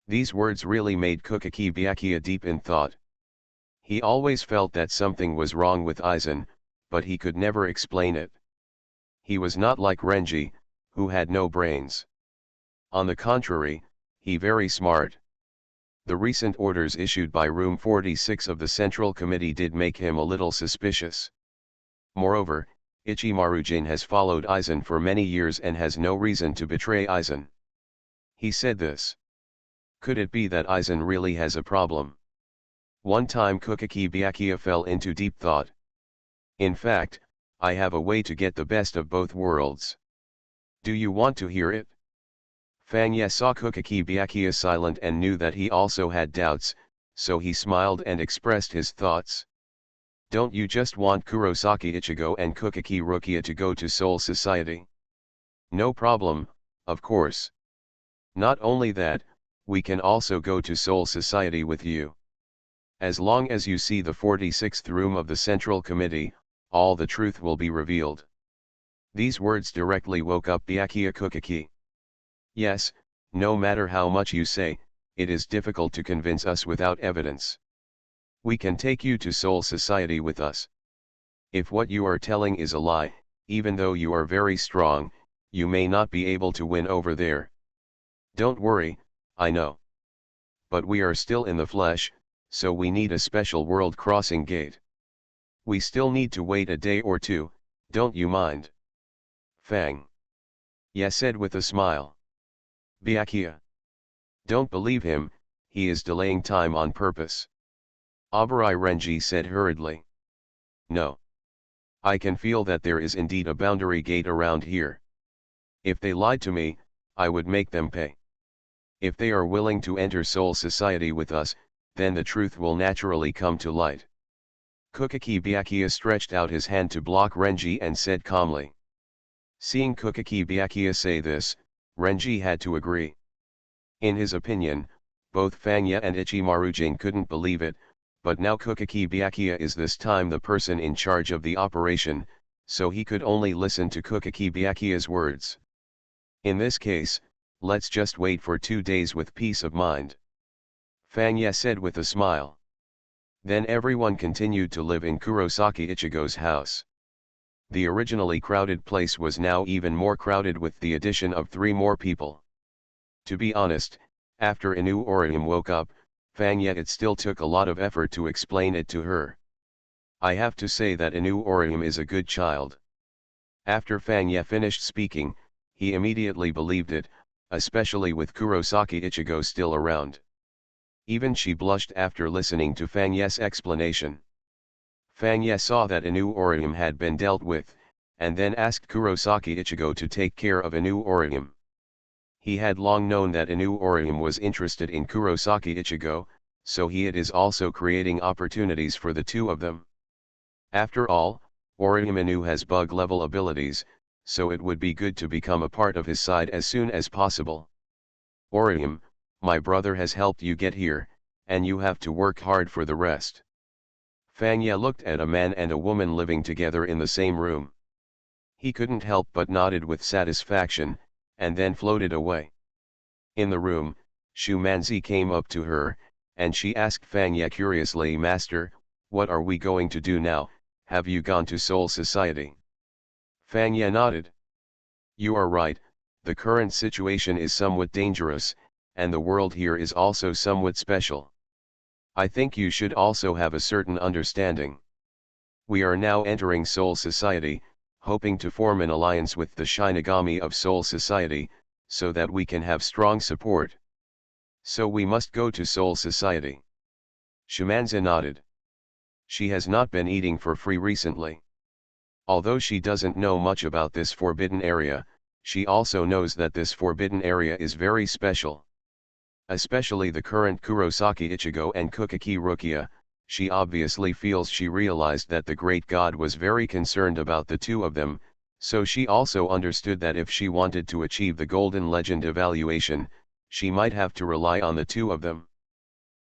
These words really made Kukaki Byakuya deep in thought. He always felt that something was wrong with Aizen, but he could never explain it. He was not like Renji, who had no brains. On the contrary, he very smart. The recent orders issued by Room 46 of the Central Committee did make him a little suspicious. Moreover, Ichimarujin has followed Aizen for many years and has no reason to betray Aizen. He said this. Could it be that Aizen really has a problem? One time Kukaki Byakuya fell into deep thought. In fact, I have a way to get the best of both worlds. Do you want to hear it? Fang Ye saw Kukaki Byakuya silent and knew that he also had doubts, so he smiled and expressed his thoughts. Don't you just want Kurosaki Ichigo and Kukaki Rukia to go to Soul Society? No problem, of course. Not only that, we can also go to Soul Society with you. As long as you see the 46th room of the Central Committee, all the truth will be revealed. These words directly woke up Byakuya Kukaki. Yes, no matter how much you say, it is difficult to convince us without evidence. We can take you to Soul Society with us. If what you are telling is a lie, even though you are very strong, you may not be able to win over there. Don't worry, I know. But we are still in the flesh, so we need a special world crossing gate. We still need to wait a day or two, don't you mind? Fang Ye said with a smile. Byakuya. Don't believe him, he is delaying time on purpose. Abarai Renji said hurriedly. No. I can feel that there is indeed a boundary gate around here. If they lied to me, I would make them pay. If they are willing to enter Soul Society with us, then the truth will naturally come to light. Kukaki Byakuya stretched out his hand to block Renji and said calmly. Seeing Kukaki Byakuya say this, Renji had to agree. In his opinion, both Fang Ye and Ichimarujin couldn't believe it, but now Kukaki Byakuya is this time the person in charge of the operation, so he could only listen to Kukaki Byakuya's words. In this case, let's just wait for 2 days with peace of mind. Fang Ye said with a smile. Then everyone continued to live in Kurosaki Ichigo's house. The originally crowded place was now even more crowded with the addition of 3 more people. To be honest, after Inu Orium woke up, Fang Ye it still took a lot of effort to explain it to her. I have to say that Inu Orium is a good child. After Fang Ye finished speaking, he immediately believed it, especially with Kurosaki Ichigo still around. Even she blushed after listening to Fang Ye's explanation. Fang Ye saw that Inu Orium had been dealt with, and then asked Kurosaki Ichigo to take care of Inu Orium. He had long known that Inu Orium was interested in Kurosaki Ichigo, so it is also creating opportunities for the two of them. After all, Orium Inu has bug-level abilities, so it would be good to become a part of his side as soon as possible. Orium, my brother has helped you get here, and you have to work hard for the rest. Fang Ye looked at a man and a woman living together in the same room. He couldn't help but nodded with satisfaction, and then floated away. In the room, Shumanzi came up to her, and she asked Fang Ye curiously, "Master, what are we going to do now? Have you gone to Soul Society?" Fang Ye nodded. "You are right, the current situation is somewhat dangerous, and the world here is also somewhat special. I think you should also have a certain understanding. We are now entering Soul Society, hoping to form an alliance with the Shinigami of Soul Society, so that we can have strong support. So we must go to Soul Society." Shumanzi nodded. She has not been eating for free recently. Although she doesn't know much about this forbidden area, she also knows that this forbidden area is very special. Especially the current Kurosaki Ichigo and Kukaki Rukia, she obviously feels she realized that the great god was very concerned about the two of them, so she also understood that if she wanted to achieve the Golden Legend evaluation, she might have to rely on the two of them.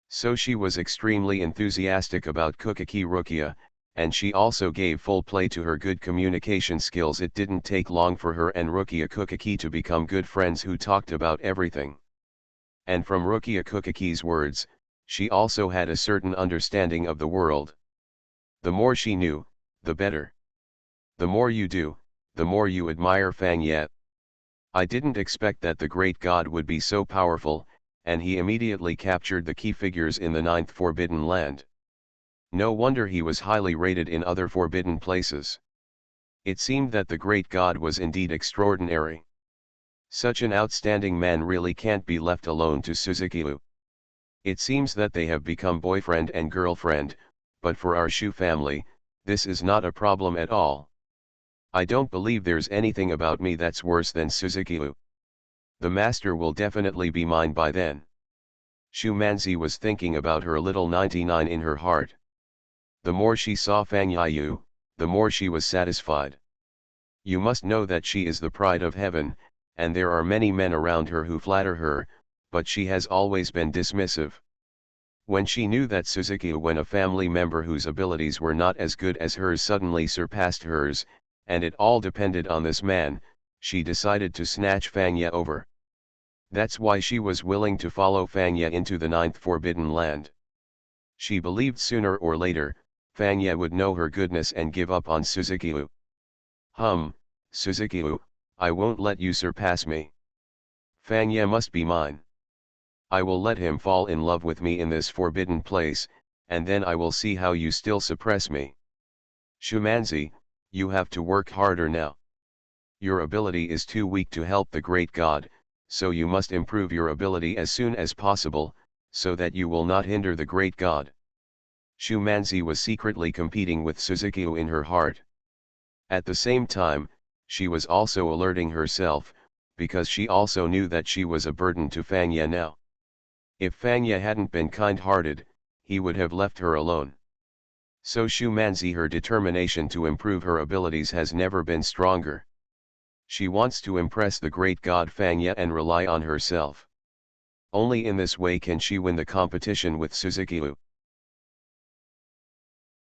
So she was extremely enthusiastic about Kukaki Rukia, and she also gave full play to her good communication skills. It didn't take long for her and Rukia Kukaki to become good friends who talked about everything. And from Rukia Kukaki's words, she also had a certain understanding of the world. The more she knew, the better. The more you do, the more you admire Fang Ye. I didn't expect that the great god would be so powerful, and he immediately captured the key figures in the 9th Forbidden Land. No wonder he was highly rated in other forbidden places. It seemed that the great god was indeed extraordinary. Such an outstanding man really can't be left alone to Suzuki-u. It seems that they have become boyfriend and girlfriend, but for our Shu family, this is not a problem at all. I don't believe there's anything about me that's worse than Suzuki-u. The master will definitely be mine by then. Shumanzi was thinking about her little 99 in her heart. The more she saw Fang Ye, the more she was satisfied. You must know that she is the pride of heaven, and there are many men around her who flatter her, but she has always been dismissive. When she knew that Suzuki, when a family member whose abilities were not as good as hers suddenly surpassed hers, and it all depended on this man, she decided to snatch Fang Ye over. That's why she was willing to follow Fang Ye into the 9th Forbidden Land. She believed sooner or later, Fang Ye would know her goodness and give up on Suzuki-u. Suzuki-u, I won't let you surpass me. Fang Ye must be mine. I will let him fall in love with me in this forbidden place, and then I will see how you still suppress me. Shumanzi, you have to work harder now. Your ability is too weak to help the great god, so you must improve your ability as soon as possible, so that you will not hinder the great god. Shumanzi was secretly competing with Suzuki-u in her heart. At the same time, she was also alerting herself, because she also knew that she was a burden to Fang Ye now. If Fang Ye hadn't been kind-hearted, he would have left her alone. So Shumanzi, her determination to improve her abilities has never been stronger. She wants to impress the great god Fang Ye and rely on herself. Only in this way can she win the competition with Suzuki-u.